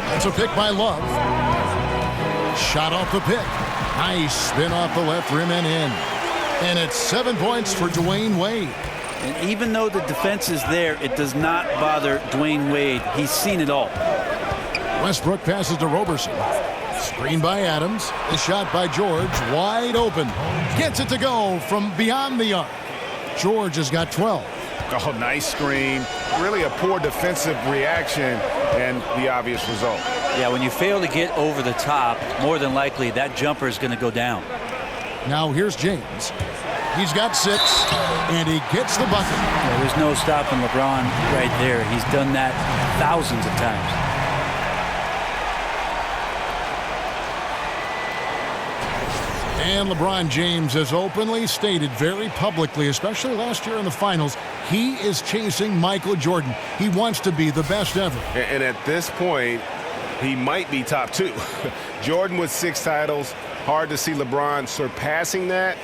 That's a pick by Love. Shot off the pick. Nice spin off the left rim and in. And it's 7 points for Dwayne Wade. And even though the defense is there, it does not bother Dwayne Wade. He's seen it all. Westbrook passes to Roberson. Screen by Adams. The shot by George. Wide open. Gets it to go from beyond the arc. George has got 12. Oh, nice screen. Really a poor defensive reaction and the obvious result. Yeah, when you fail to get over the top, more than likely that jumper is going to go down. Now here's James. He's got 6, and he gets the bucket. Yeah, there's no stopping LeBron right there. He's done that thousands of times. And LeBron James has openly stated very publicly, especially last year in the finals, he is chasing Michael Jordan. He wants to be the best ever. And at this point, he might be top 2. Jordan with 6 titles. Hard to see LeBron surpassing that.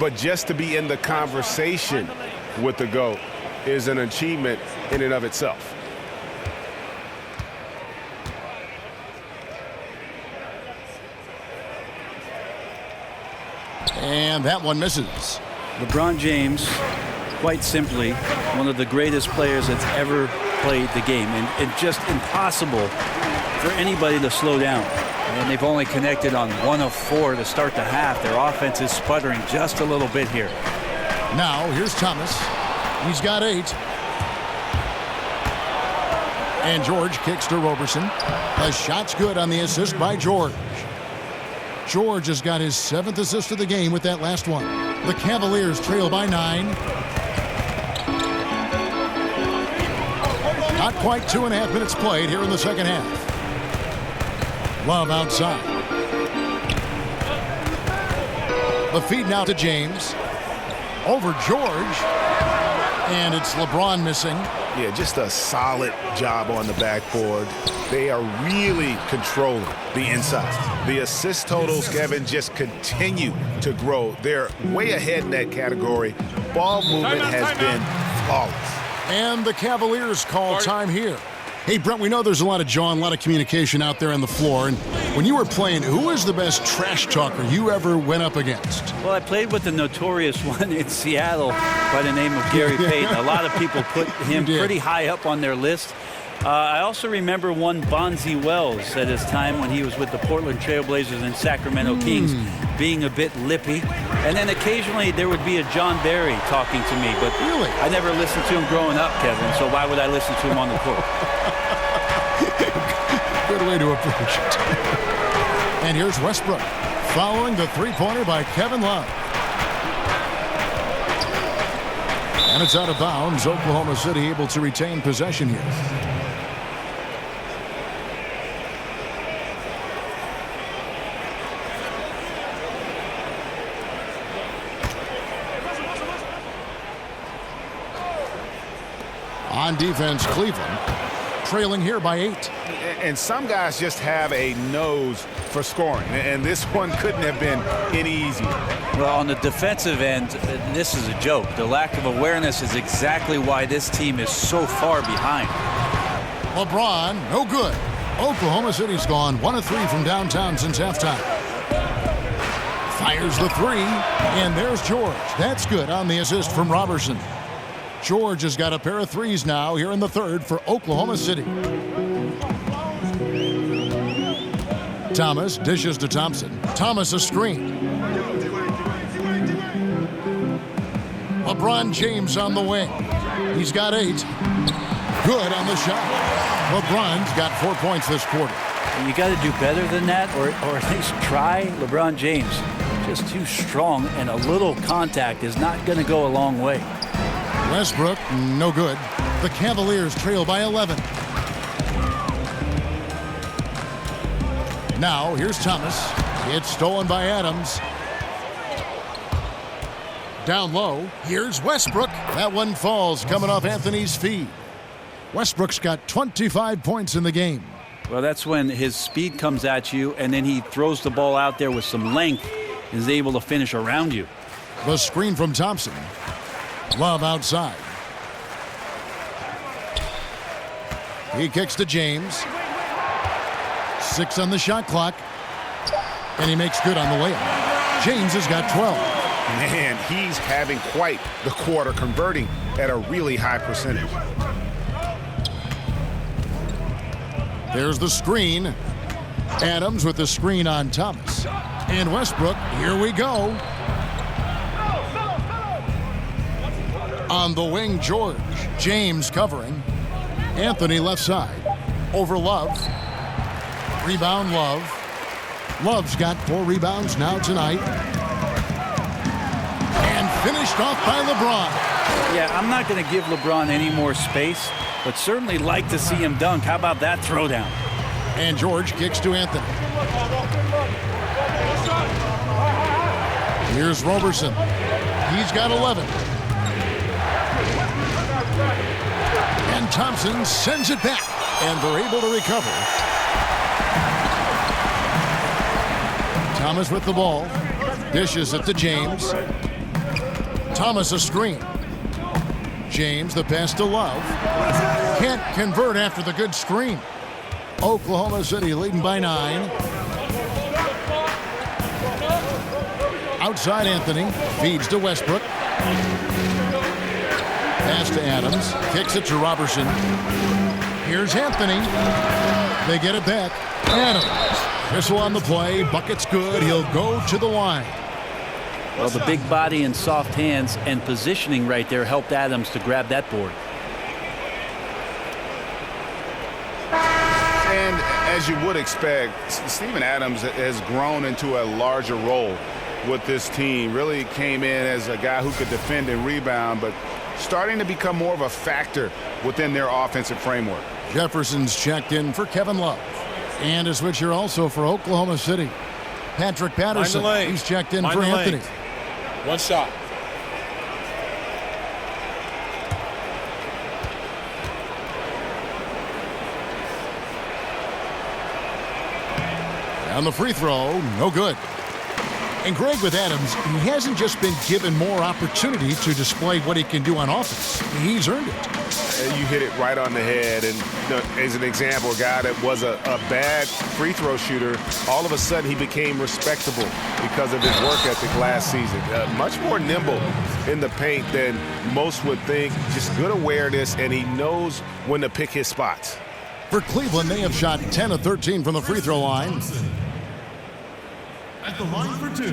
But just to be in the conversation with the GOAT is an achievement in and of itself. And that one misses. LeBron James, quite simply, one of the greatest players that's ever played the game. And just impossible for anybody to slow down. And they've only connected on 1 of 4 to start the half. Their offense is sputtering just a little bit here. Now, here's Thomas. He's got 8. And George kicks to Roberson. The shot's good on the assist by George. George has got his 7th assist of the game with that last one. The Cavaliers trail by 9. Not quite 2.5 minutes played here in the second half. Love outside. The feed now to James. Over George. And it's LeBron missing. Yeah, just a solid job on the backboard. They are really controlling the inside. The assist totals, Kevin, just continue to grow. They're way ahead in that category. Ball movement has been flawless. And the Cavaliers call time here. Hey, Brent, we know there's a lot of jaw and a lot of communication out there on the floor. And when you were playing, who was the best trash talker you ever went up against? Well, I played with the notorious one in Seattle by the name of Gary Payton. A lot of people put him pretty high up on their list. I also remember one Bonzi Wells at his time when he was with the Portland Trailblazers and Sacramento Kings, being a bit lippy. And then occasionally there would be a John Barry talking to me. But really, I never listened to him growing up, Kevin, so why would I listen to him on the court? Good way to approach it. And here's Westbrook following the three-pointer by Kevin Love. And it's out of bounds. Oklahoma City able to retain possession here. On defense, Cleveland trailing here by 8. And some guys just have a nose for scoring, and this one couldn't have been any easier. Well, on the defensive end, this is a joke. The lack of awareness is exactly why this team is so far behind. LeBron, no good. Oklahoma City's gone 1 of 3 from downtown since halftime. Fires the 3, and there's George. That's good on the assist from Roberson. George has got a pair of 3s now here in the third for Oklahoma City. Thomas dishes to Thompson. Thomas a screen. LeBron James on the wing. He's got 8. Good on the shot. LeBron's got 4 points this quarter. You got to do better than that, or at least try. LeBron James, just too strong, and a little contact is not going to go a long way. Westbrook, no good. The Cavaliers trail by 11. Now, here's Thomas. It's stolen by Adams. Down low, here's Westbrook. That one falls coming off Anthony's feet. Westbrook's got 25 points in the game. Well, that's when his speed comes at you, and then he throws the ball out there with some length and is able to finish around you. The screen from Thompson. Love outside. He kicks to James. 6 on the shot clock. And he makes good on the layup. James has got 12. Man, he's having quite the quarter, converting at a really high percentage. There's the screen. Adams with the screen on Thomas. And Westbrook, here we go. On the wing, George. James covering. Anthony left side. Over Love. Rebound, Love. Love's got 4 rebounds now tonight. And finished off by LeBron. Yeah, I'm not going to give LeBron any more space, but certainly like to see him dunk. How about that throwdown? And George kicks to Anthony. Here's Roberson. He's got 11. And Thompson sends it back. And they're able to recover. Thomas with the ball. Dishes it to James. Thomas a screen. James the pass to Love. Can't convert after the good screen. Oklahoma City leading by 9. Outside Anthony. Feeds to Westbrook. Pass to Adams. Kicks it to Roberson. Here's Anthony. They get it back. Adams. Whistle on the play. Bucket's good. He'll go to the line. Well, the big body and soft hands and positioning right there helped Adams to grab that board. And as you would expect, Steven Adams has grown into a larger role with this team. Really came in as a guy who could defend and rebound, but starting to become more of a factor within their offensive framework. Jefferson's checked in for Kevin Love. And a switcher also for Oklahoma City. Patrick Patterson. He's checked in for Anthony. One shot. On the free throw, no good. And Greg, with Adams, he hasn't just been given more opportunity to display what he can do on offense. He's earned it. You hit it right on the head. And as an example, a guy that was a bad free throw shooter, all of a sudden he became respectable because of his work ethic last season. Much more nimble in the paint than most would think. Just good awareness, and he knows when to pick his spots. For Cleveland, they have shot 10 of 13 from the free throw line. At the line for 2.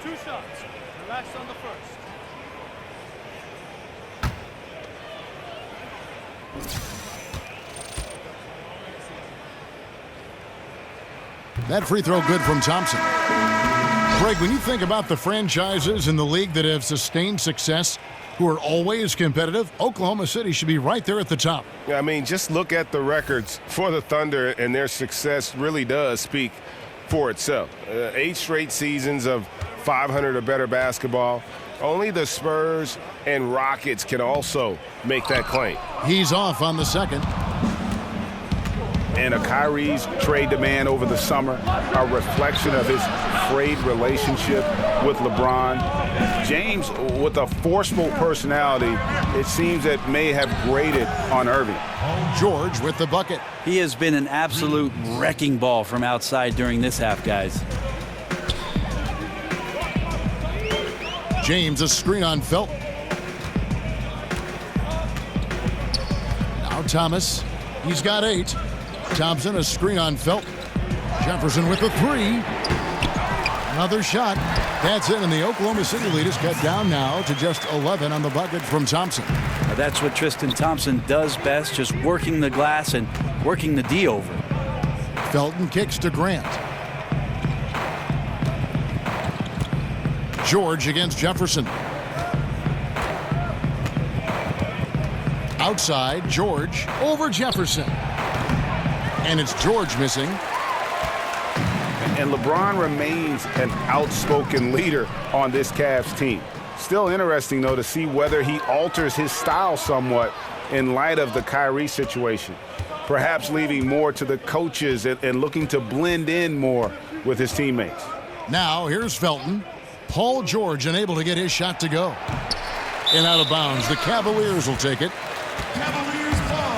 Two shots. Relax on the first. That free throw good from Thompson. Greg, when you think about the franchises in the league that have sustained success, who are always competitive, Oklahoma City should be right there at the top. I mean, just look at the records for the Thunder, and their success really does speak for itself. 8 straight seasons of 500 or better basketball. Only the Spurs and Rockets can also make that claim. He's off on the second. And a Kyrie's trade demand over the summer, a reflection of his frayed relationship with LeBron. James, with a forceful personality, it seems that may have grated on Irving. George with the bucket. He has been an absolute wrecking ball from outside during this half, guys. James, a screen on Felton. Now Thomas. He's got 8. Thompson, a screen on Felton. Jefferson with the 3. Another shot. That's it, and the Oklahoma City lead is cut down now to just 11 on the bucket from Thompson. Now that's what Tristan Thompson does best, just working the glass and working the D over. Felton kicks to Grant. George against Jefferson. Outside, George over Jefferson. And it's George missing. And LeBron remains an outspoken leader on this Cavs team. Still interesting, though, to see whether he alters his style somewhat in light of the Kyrie situation. perhaps leaving more to the coaches and looking to blend in more with his teammates. Now here's Felton. Paul George unable to get his shot to go. And out of bounds. The Cavaliers will take it.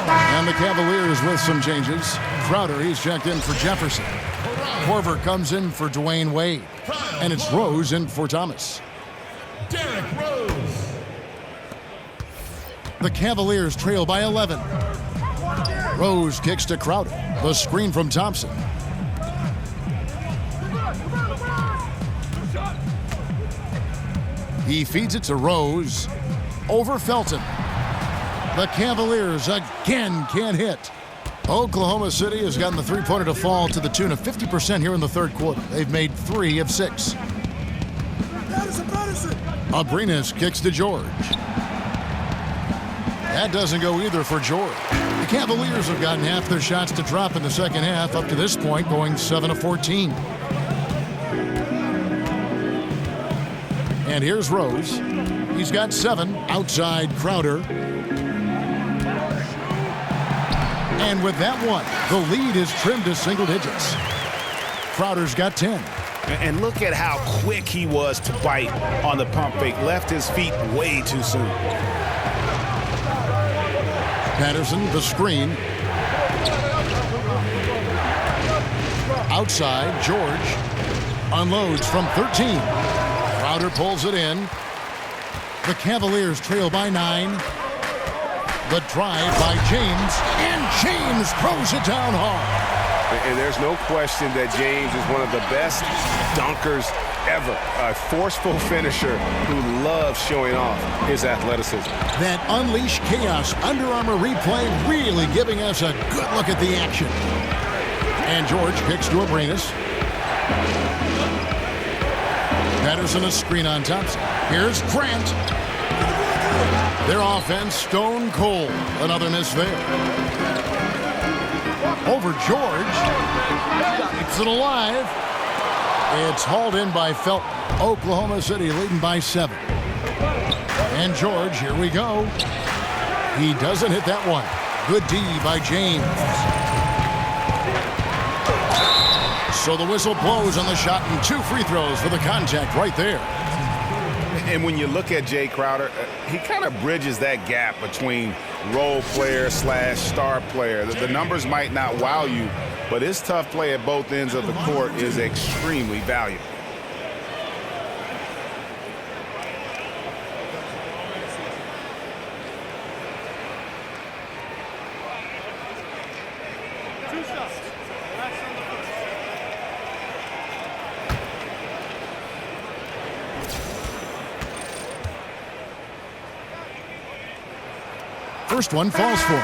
And the Cavaliers with some changes. Crowder, he's checked in for Jefferson. Korver comes in for Dwayne Wade. And it's Rose in for Thomas. Derrick Rose. The Cavaliers trail by 11. Rose kicks to Crowder. The screen from Thompson. He feeds it to Rose. Over Felton. The Cavaliers again can't hit. Oklahoma City has gotten the three-pointer to fall to the tune of 50% here in the third quarter. They've made 3 of 6. Patterson. Abrinas kicks to George. That doesn't go either for George. The Cavaliers have gotten half their shots to drop in the second half, up to this point going 7 of 14. And here's Rose. He's got 7. Outside Crowder. And with that one, the lead is trimmed to single digits. Crowder's got 10. And look at how quick he was to bite on the pump fake. Left his feet way too soon. Patterson, the screen. Outside, George unloads from 13. Crowder pulls it in. The Cavaliers trail by 9. The drive by James, and James throws it down hard. And there's no question that James is one of the best dunkers ever. A forceful finisher who loves showing off his athleticism. That unleashed chaos Under Armour replay really giving us a good look at the action. And George kicks to Abrinas. Patterson a screen on Thompson. Here's Grant. Their offense stone cold. Another miss there. Over George. Keeps it alive. It's hauled in by Felton. Oklahoma City leading by 7. And George, here we go. He doesn't hit that one. Good D by James. So the whistle blows on the shot and 2 free throws for the contact right there. And when you look at Jay Crowder, he kind of bridges that gap between role player / star player. The numbers might not wow you, but his tough play at both ends of the court is extremely valuable. First one falls for him.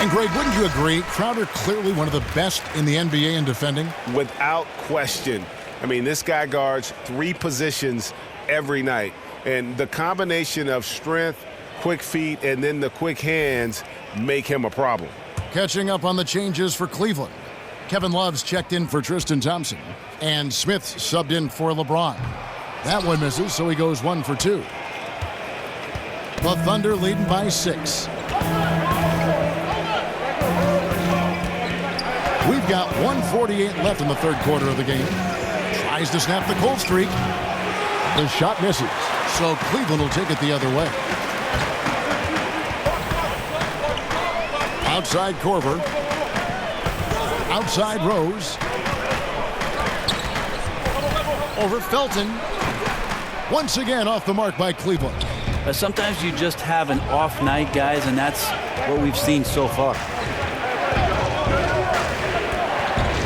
And Greg, wouldn't you agree? Crowder clearly one of the best in the NBA in defending. Without question. I mean, this guy guards 3 positions every night. And the combination of strength, quick feet, and then the quick hands make him a problem. Catching up on the changes for Cleveland. Kevin Love's checked in for Tristan Thompson. And Smith's subbed in for LeBron. That one misses, so he goes 1 for 2. The Thunder leading by 6. We've got 1:48 left in the third quarter of the game. Tries to snap the cold streak. The shot misses, so Cleveland will take it the other way. Outside Korver. Outside Rose. Over Felton. Once again off the mark by Cleveland. Sometimes you just have an off night, guys, and that's what we've seen so far.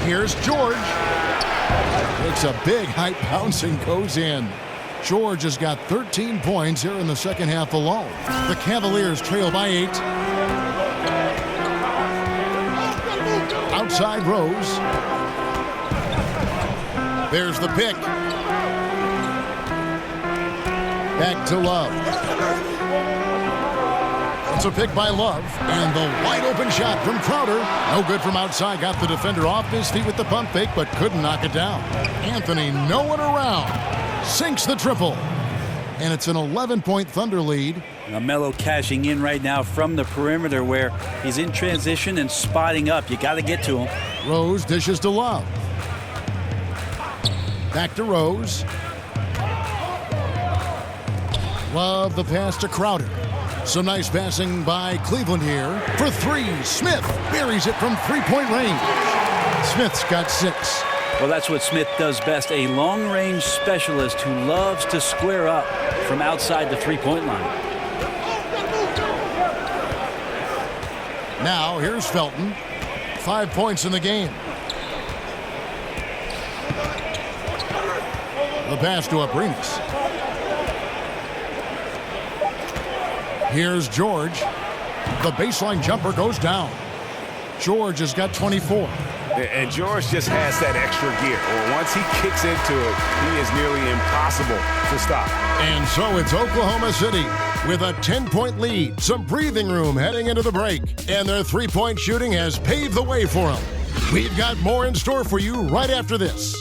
Here's George. It's a big height bounce and goes in. George has got 13 points here in the second half alone. The Cavaliers trail by 8. Outside Rose. There's the pick. Back to Love. It's a pick by Love, and the wide open shot from Crowder. No good from outside. Got the defender off his feet with the pump fake, but couldn't knock it down. Anthony, no one around, sinks the triple. And it's an 11-point Thunder lead Now MELO cashing in right now from the perimeter where he's in transition and spotting up. You got to get to him. Rose dishes to Love. Back to Rose. Love the pass to Crowder. Some nice passing by Cleveland here. For three, Smith buries it from three-point range. Smith's got 6. Well, that's what Smith does best, a long-range specialist who loves to square up from outside the three-point line. Now, here's Felton. 5 points in the game. The pass to Abrinas. Here's George. The baseline jumper goes down. George has got 24. And George just has that extra gear. Once he kicks into it, he is nearly impossible to stop. And so it's Oklahoma City with a 10-point lead, some breathing room heading into the break, and their three-point shooting has paved the way for them. We've got more in store for you right after this.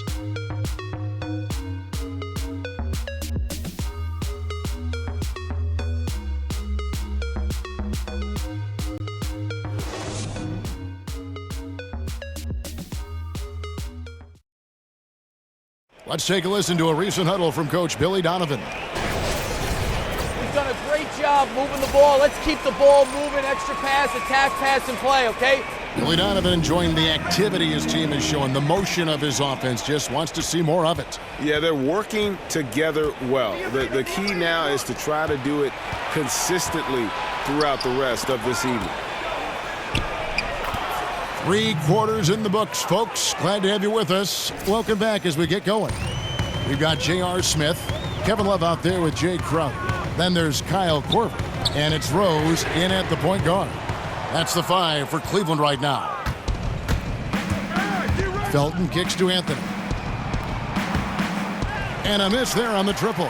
Let's take a listen to a recent huddle from Coach Billy Donovan. We've done a great job moving the ball. Let's keep the ball moving, extra pass, attack, pass, and play, okay? Billy Donovan enjoying the activity his team is showing, the motion of his offense, just wants to see more of it. Yeah, they're working together well. The key now is to try to do it consistently throughout the rest of this evening. 3 quarters in the books, folks. Glad to have you with us. Welcome back as we get going. We've got J.R. Smith, Kevin Love out there with Jay Crowder. Then there's Kyle Korver, and it's Rose in at the point guard. That's the 5 for Cleveland right now. Felton kicks to Anthony. And a miss there on the triple.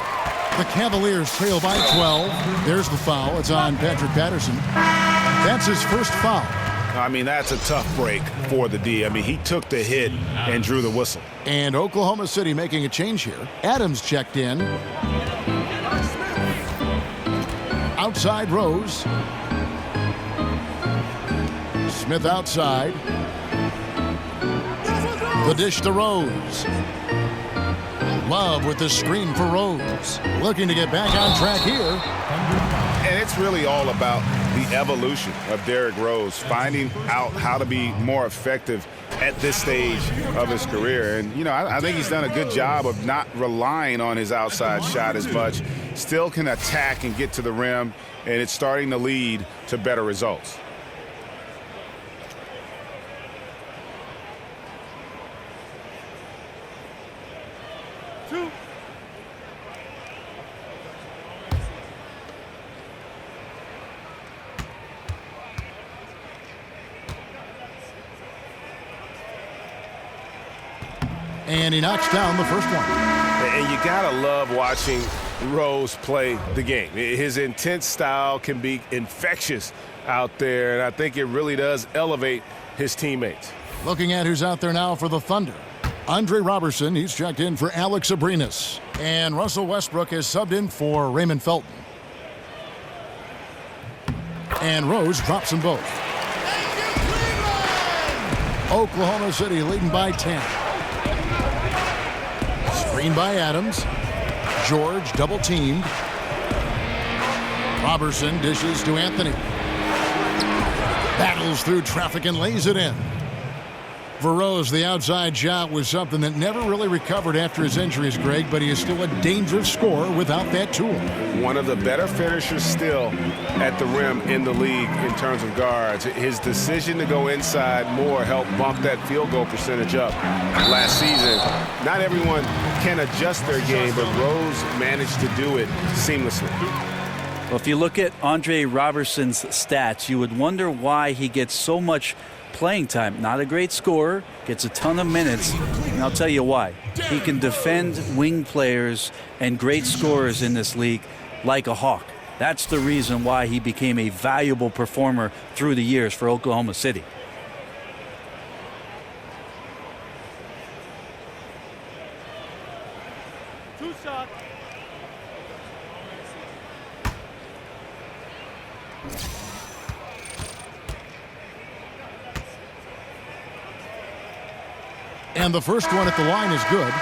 The Cavaliers trail by 12. There's the foul. It's on Patrick Patterson. That's his first foul. I mean, that's a tough break for the D. I mean, he took the hit and drew the whistle. And Oklahoma City making a change here. Adams checked in. Outside Rose. Smith outside. The dish to Rose. Love with the screen for Rose. Looking to get back on track here. And it's really all about the evolution of Derrick Rose, finding out how to be more effective at this stage of his career. And, you know, I think he's done a good job of not relying on his outside shot as much. Still can attack and get to the rim, and it's starting to lead to better results. And he knocks down the first one. And you gotta love watching Rose play the game. His intense style can be infectious out there, and I think it really does elevate his teammates. Looking at who's out there now for the Thunder. Andre Robertson, he's checked in for Alex Abrinas. And Russell Westbrook has subbed in for Raymond Felton. And Rose drops them both. Oklahoma City leading by 10. Screen by Adams. George double teamed. Robertson dishes to Anthony. Battles through traffic and lays it in. For Rose, the outside shot was something that never really recovered after his injuries, Greg, but he is still a dangerous scorer without that tool. One of the better finishers still at the rim in the league in terms of guards. His decision to go inside more helped bump that field goal percentage up last season. Not everyone can adjust their game, but Rose managed to do it seamlessly. Well, if you look at Andre Robertson's stats, you would wonder why he gets so much playing time. Not a great scorer, gets a ton of minutes, and I'll tell you why. He can defend wing players and great scorers in this league like a hawk. That's the reason why he became a valuable performer through the years for Oklahoma City. And the first one at the line is good.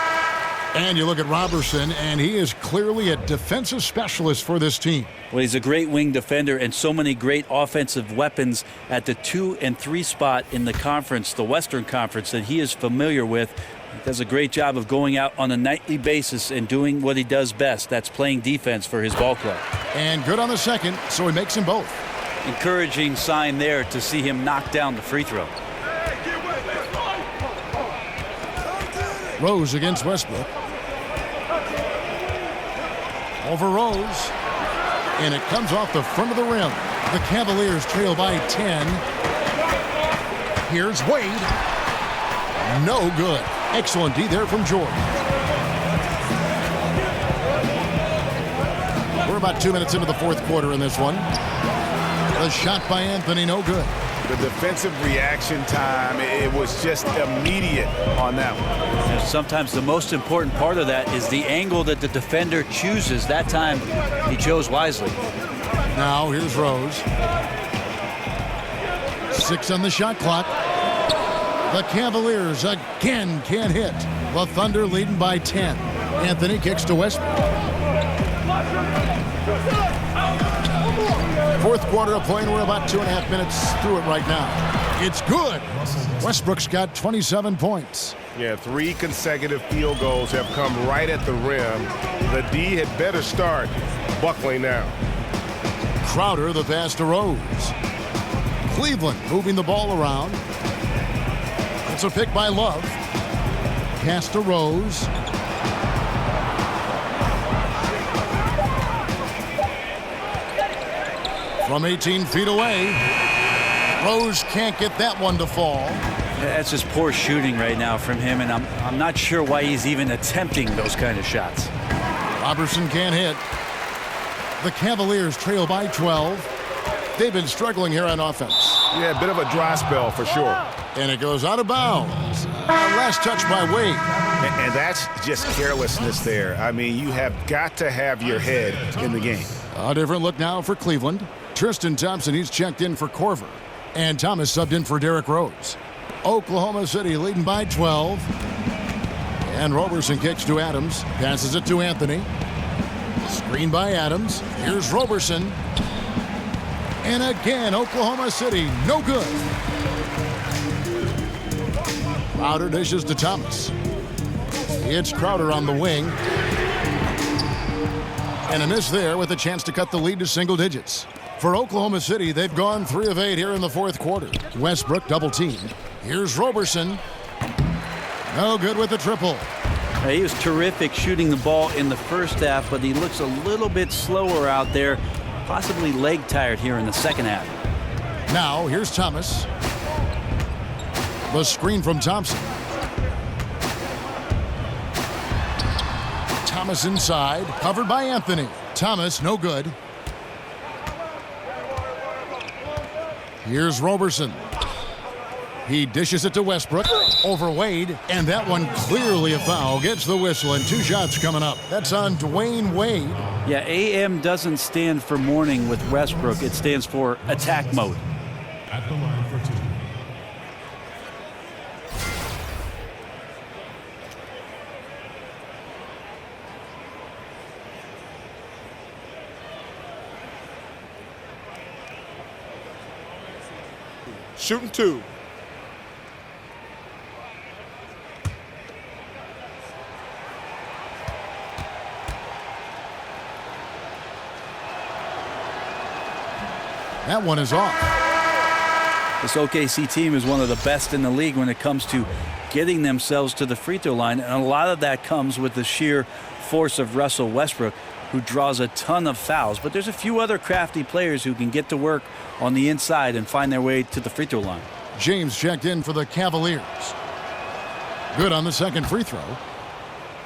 And you look at Robertson, and he is clearly a defensive specialist for this team. Well, he's a great wing defender and so many great offensive weapons at the 2 and 3 spot in the conference, the Western Conference, that he is familiar with. He does a great job of going out on a nightly basis and doing what he does best. That's playing defense for his ball club. And good on the second, so he makes them both. Encouraging sign there to see him knock down the free throw. Rose against Westbrook. Over Rose. And it comes off the front of the rim. The Cavaliers trail by 10. Here's Wade. No good. Excellent D there from Jordan. We're about 2 minutes into the fourth quarter in this one. The shot by Anthony, no good. The defensive reaction time, it was just immediate on that one. And sometimes the most important part of that is the angle that the defender chooses. That time, he chose wisely. Now, here's Rose. 6 on the shot clock. The Cavaliers again can't hit. The Thunder leading by 10. Anthony kicks to Westbrook. Fourth quarter of play, and we're about 2.5 minutes through it right now. It's good. Westbrook's got 27 points. Yeah, 3 consecutive field goals have come right at the rim. The D had better start buckling now. Crowder, the pass to Rose. Cleveland moving the ball around. It's a pick by Love. Pass to Rose. From 18 feet away. Rose can't get that one to fall. That's just poor shooting right now from him, and I'm not sure why he's even attempting those kind of shots. Robertson can't hit. The Cavaliers trail by 12. They've been struggling here on offense. Yeah, a bit of a dry spell for sure. And it goes out of bounds. Last touch by Wade. And that's just carelessness there. I mean, you have got to have your head in the game. A different look now for Cleveland. Tristan Thompson, he's checked in for Corver. And Thomas subbed in for Derrick Rose. Oklahoma City leading by 12. And Robertson kicks to Adams. Passes it to Anthony. Screen by Adams. Here's Robertson. And again, Oklahoma City, no good. Crowder dishes to Thomas. It's Crowder on the wing. And a miss there with a chance to cut the lead to single digits. For Oklahoma City, they've gone 3 of 8 here in the fourth quarter. Westbrook double teamed. Here's Robertson. No good with the triple. He was terrific shooting the ball in the first half, but he looks a little bit slower out there, possibly leg tired here in the second half. Now, here's Thomas. The screen from Thompson. Thomas inside, covered by Anthony. Thomas, no good. Here's Robertson. He dishes it to Westbrook over Wade, and that one clearly a foul. Gets the whistle, and 2 shots coming up. That's on Dwayne Wade. Yeah, AM doesn't stand for morning with Westbrook. It stands for attack mode. At the line for 2. Shooting 2. That one is off. This OKC team is one of the best in the league when it comes to getting themselves to the free throw line, and a lot of that comes with the sheer force of Russell Westbrook, who draws a ton of fouls. But there's a few other crafty players who can get to work on the inside and find their way to the free throw line. James checked in for the Cavaliers. Good on the second free throw.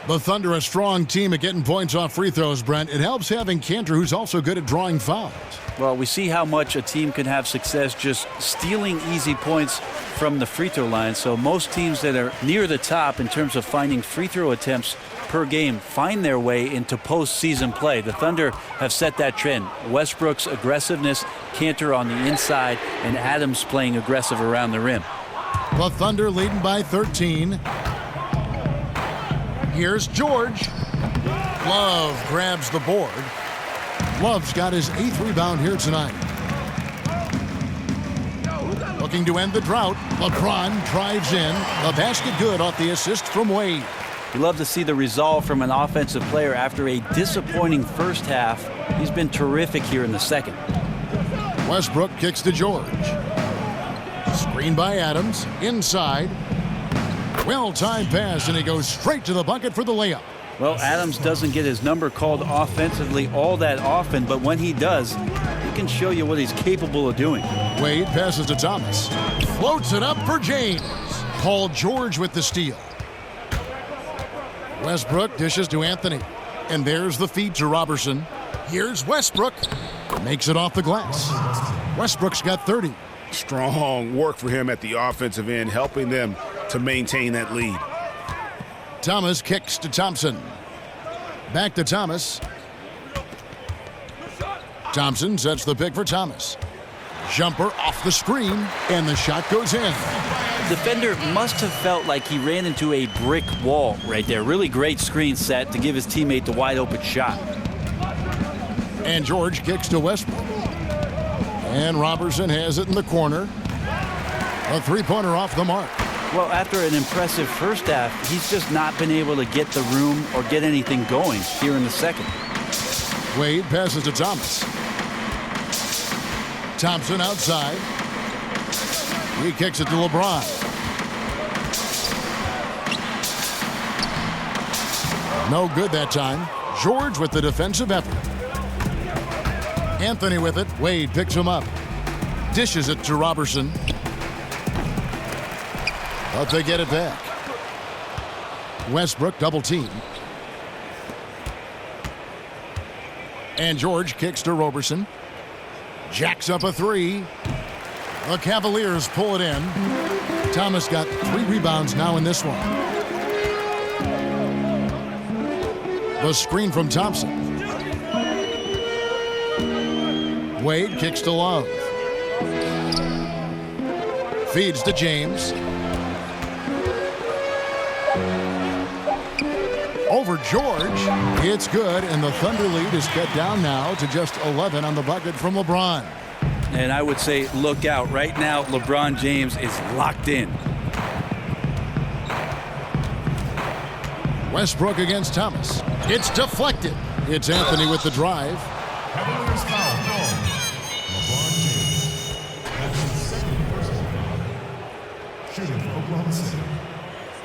The Thunder, a strong team at getting points off free throws, Brent. It helps having Cantor, who's also good at drawing fouls. Well, we see how much a team can have success just stealing easy points from the free throw line. So most teams that are near the top in terms of finding free throw attempts per game find their way into postseason play. The Thunder have set that trend. Westbrook's aggressiveness, Cantor on the inside, and Adams playing aggressive around the rim. The Thunder leading by 13. Here's George. Love grabs the board. Love's got his 8th rebound here tonight. Looking to end the drought. LeBron drives in. The basket good off the assist from Wade. You love to see the resolve from an offensive player after a disappointing first half. He's been terrific here in the second. Westbrook kicks to George. Screen by Adams. Inside. Well-timed pass, and he goes straight to the bucket for the layup. Well, Adams doesn't get his number called offensively all that often, but when he does, he can show you what he's capable of doing. Wade passes to Thomas. Floats it up for James. Paul George with the steal. Westbrook dishes to Anthony. And there's the feed to Robertson. Here's Westbrook. Makes it off the glass. Westbrook's got 30. Strong work for him at the offensive end, helping them to maintain that lead. Thomas kicks to Thompson. Back to Thomas. Thompson sets the pick for Thomas. Jumper off the screen, and the shot goes in. Defender must have felt like he ran into a brick wall right there. Really great screen set to give his teammate the wide open shot. And George kicks to Westbrook. And Robertson has it in the corner. A three-pointer off the mark. Well, after an impressive first half, he's just not been able to get the room or get anything going here in the second. Wade passes to Thomas. Thompson outside. He kicks it to LeBron. No good that time. George with the defensive effort. Anthony with it. Wade picks him up. Dishes it to Robertson. But they get it back. Westbrook double team. And George kicks to Robertson. Jacks up a three. The Cavaliers pull it in. Thomas got 3 rebounds now in this one. The screen from Thompson. Wade kicks to Love. Feeds to James. Over George. It's good, and the Thunder lead is cut down now to just 11 on the bucket from LeBron. And I would say look out. Right now, LeBron James is locked in. Westbrook against Thomas. It's deflected. It's Anthony with the drive. Cavaliers foul called. LeBron James. That's his second personal foul. Shooting for Oklahoma City.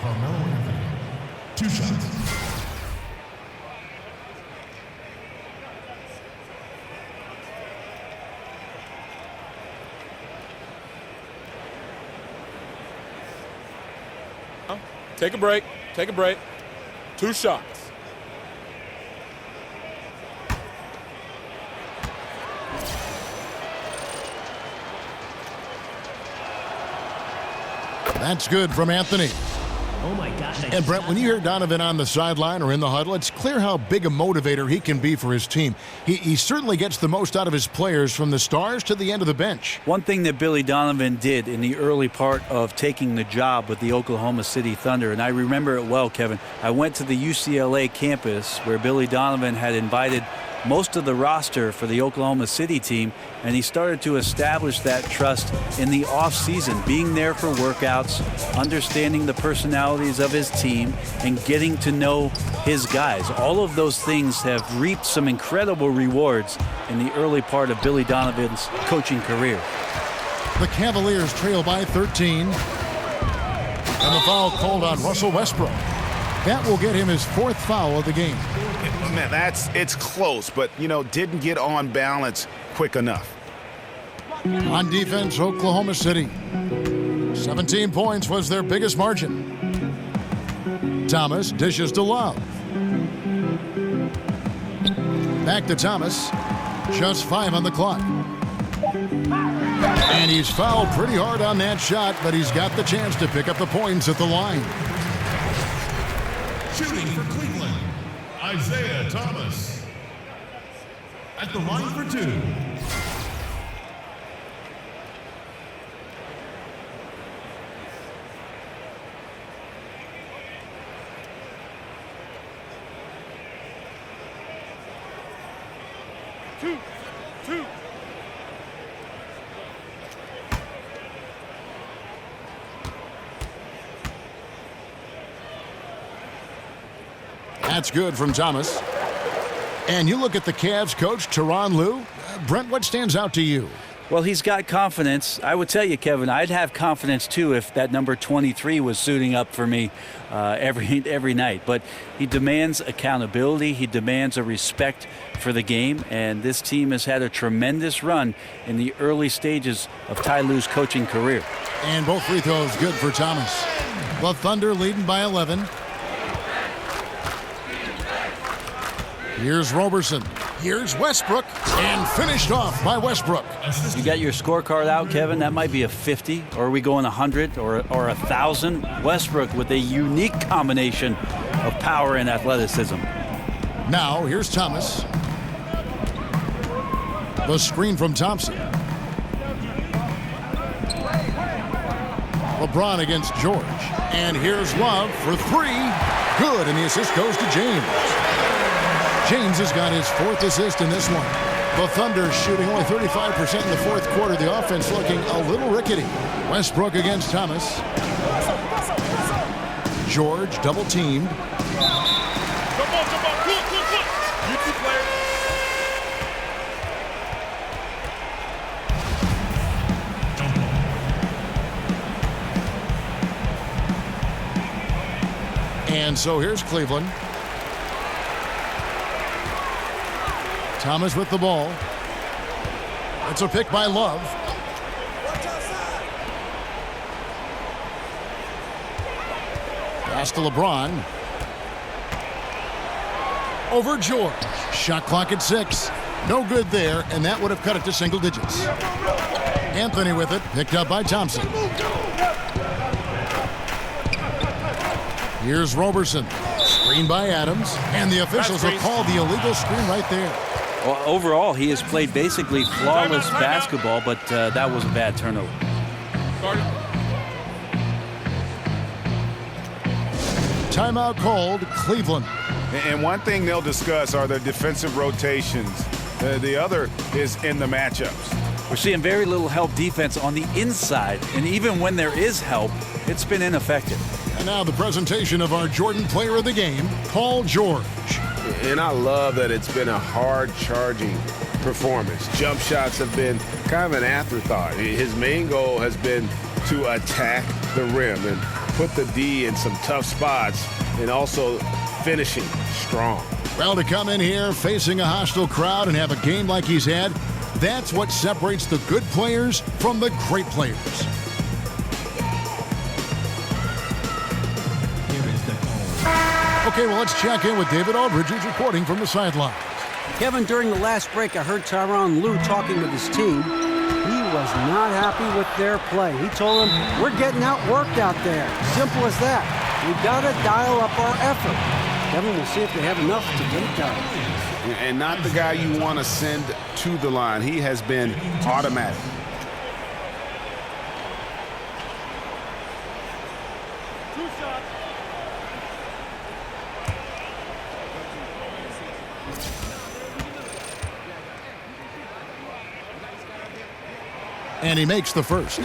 Carmelo Anthony. 2 shots. Take a break. Take a break. 2 shots. That's good from Anthony. Oh my gosh. And Brett, when you hear Donovan on the sideline or in the huddle, it's clear how big a motivator he can be for his team. He certainly gets the most out of his players from the stars to the end of the bench. One thing that Billy Donovan did in the early part of taking the job with the Oklahoma City Thunder, and I remember it well, Kevin, I went to the UCLA campus where Billy Donovan had invited most of the roster for the Oklahoma City team, and he started to establish that trust in the offseason, being there for workouts, understanding the personalities of his team, and getting to know his guys. All of those things have reaped some incredible rewards in the early part of Billy Donovan's coaching career. The Cavaliers trail by 13. And the foul called on Russell Westbrook. That will get him his 4th foul of the game. Man, it's close, but, didn't get on balance quick enough. On defense, Oklahoma City. 17 points was their biggest margin. Thomas dishes to Love. Back to Thomas. Just 5 on the clock. And he's fouled pretty hard on that shot, but he's got the chance to pick up the points at the line. Shooting for Cleveland, Isaiah Thomas. At the line for 2. 2. That's good from Thomas. And you look at the Cavs coach, Tyronn Lue. Brent, what stands out to you? Well, he's got confidence. I would tell you, Kevin, I'd have confidence too if that number 23 was suiting up for me every night. But he demands accountability. He demands a respect for the game. And this team has had a tremendous run in the early stages of Ty Lue's coaching career. And both free throws good for Thomas. The Thunder leading by 11. Here's Roberson. Here's Westbrook. And finished off by Westbrook. You got your scorecard out, Kevin. That might be a 50, or are we going 100 or 1,000? Westbrook with a unique combination of power and athleticism. Now, here's Thomas. The screen from Thompson. LeBron against George. And here's Love for three. Good, and the assist goes to James. James has got his fourth assist in this one. The Thunder shooting only 35% in the fourth quarter. The offense looking a little rickety. Westbrook against Thomas. George double teamed. Come on. Good. You two players. And so here's Cleveland. Thomas with the ball. It's a pick by Love. Pass to LeBron. Over George. Shot clock at 6. No good there, and that would have cut it to single digits. Anthony with it, picked up by Thompson. Here's Roberson. Screen by Adams, and the officials will call the illegal screen right there. Well, overall, he has played basically flawless basketball, but that was a bad turnover. Timeout called, Cleveland. And one thing they'll discuss are their defensive rotations. The other is in the matchups. We're seeing very little help defense on the inside, and even when there is help, it's been ineffective. And now the presentation of our Jordan Player of the Game, Paul George. And I love that it's been a hard-charging performance. Jump shots have been kind of an afterthought. His main goal has been to attack the rim and put the D in some tough spots and also finishing strong. Well, to come in here facing a hostile crowd and have a game like he's had, that's what separates the good players from the great players. Okay, well, let's check in with David Aldridge, who's reporting from the sidelines. Kevin, during the last break, I heard Tyronn Lue talking with his team. He was not happy with their play. He told them, we're getting outworked out there. Simple as that. We've got to dial up our effort. Kevin, we'll see if they have enough to get it done. And not the guy you want to send to the line. He has been automatic. And he makes the first.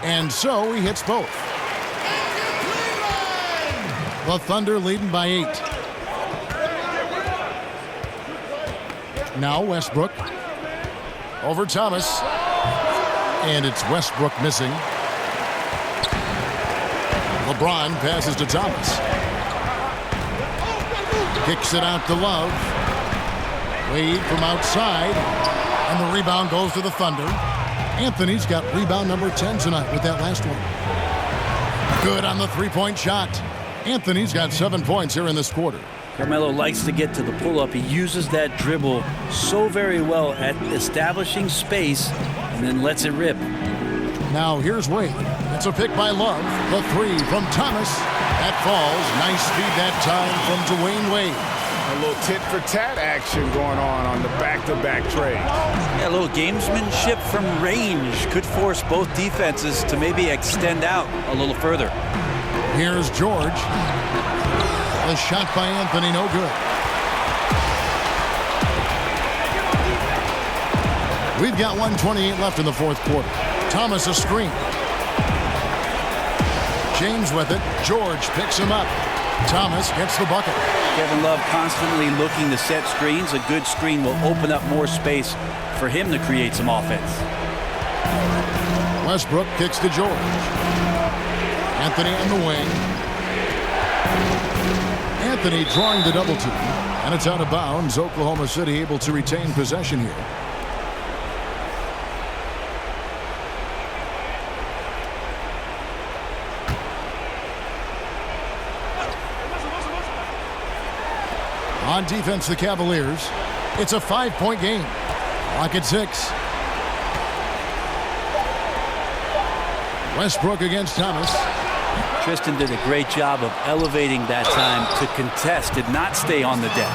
And so he hits both. The Thunder leading by 8. Now Westbrook. Over Thomas. And it's Westbrook missing. LeBron passes to Thomas. Kicks it out to Love. Wade from outside. And the rebound goes to the Thunder. Anthony's got rebound number 10 tonight with that last one. Good on the three-point shot. Anthony's got 7 points here in this quarter. Carmelo likes to get to the pull-up. He uses that dribble so very well at establishing space and then lets it rip. Now here's Wade. It's a pick by Love. The three from Thomas. That falls. Nice feed that time from Dwayne Wade. A little tit-for-tat action going on the back-to-back trade. Yeah, a little gamesmanship from range could force both defenses to maybe extend out a little further. Here's George. The shot by Anthony, no good. We've got 1:28 left in the fourth quarter. Thomas a screen. James with it. George picks him up. Thomas gets the bucket. Kevin Love constantly looking to set screens. A good screen will open up more space for him to create some offense. Westbrook kicks to George. Anthony on the wing. Anthony drawing the double team. And it's out of bounds. Oklahoma City able to retain possession here. On defense, the Cavaliers. It's a 5-point game. Clock at 6. Westbrook against Thomas. Tristan did a great job of elevating that time to contest, did not stay on the deck.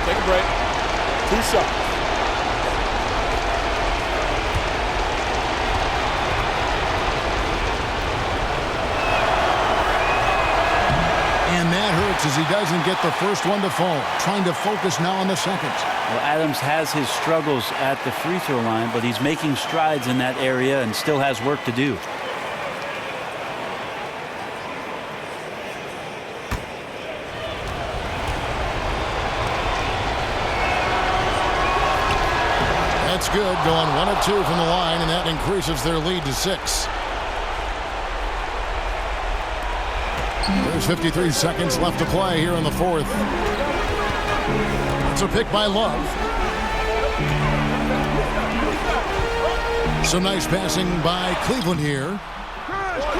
Take a break. 2 shots. And that hurts as he doesn't get the first one to fall. Trying to focus now on the second. Well, Adams has his struggles at the free throw line, but he's making strides in that area and still has work to do. That's good, going 1 of 2 from the line, and that increases their lead to 6. There's 53 seconds left to play here in the fourth. It's a pick by Love. Some nice passing by Cleveland here.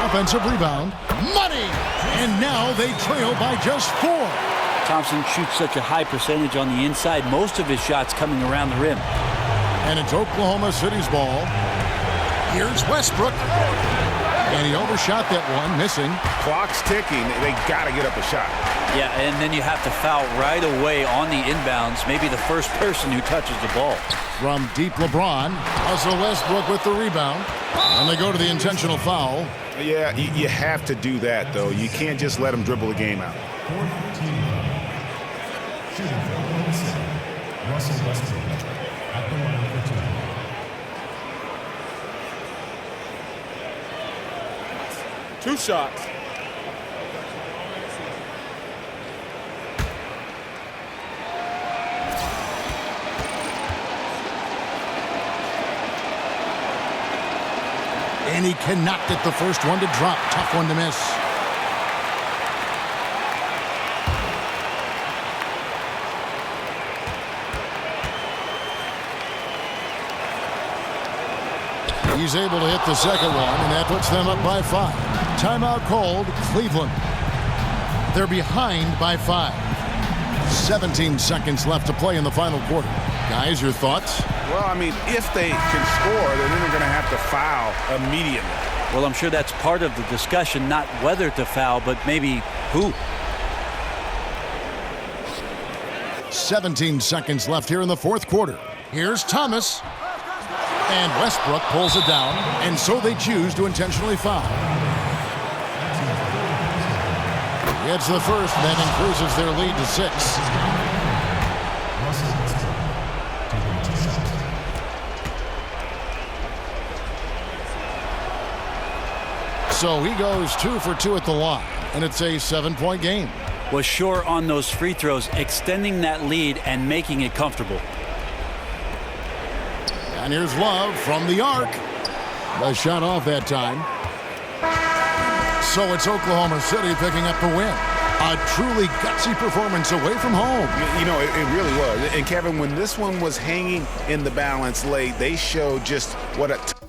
Offensive rebound. Money! And now they trail by just 4. Thompson shoots such a high percentage on the inside, most of his shots coming around the rim. And it's Oklahoma City's ball. Here's Westbrook. And he overshot that one, missing. Clock's ticking. They got to get up a shot. Yeah, and then you have to foul right away on the inbounds. Maybe the first person who touches the ball. From deep LeBron. Also Westbrook with the rebound. And they go to the intentional foul. Yeah, you have to do that, though. You can't just let them dribble the game out. Shooting for Oklahoma City, Russell Westbrook at the line for 2. 2 shots. And he cannot get the first one to drop. Tough one to miss. He's able to hit the second one, and that puts them up by 5. Timeout called, Cleveland. They're behind by 5. 17 seconds left to play in the final quarter. Guys, your thoughts? Well, I mean, if they can score, then they're going to have to foul immediately. Well, I'm sure that's part of the discussion, not whether to foul, but maybe who. 17 seconds left here in the fourth quarter. Here's Thomas. And Westbrook pulls it down, and so they choose to intentionally foul. Gets the first, and that increases their lead to 6. So he goes 2 for 2 at the line, and it's a 7-point game. Was sure on those free throws, extending that lead and making it comfortable. And here's Love from the arc. The shot off that time. So it's Oklahoma City picking up the win. A truly gutsy performance away from home. You know, it really was. And Kevin, when this one was hanging in the balance late, they showed just what a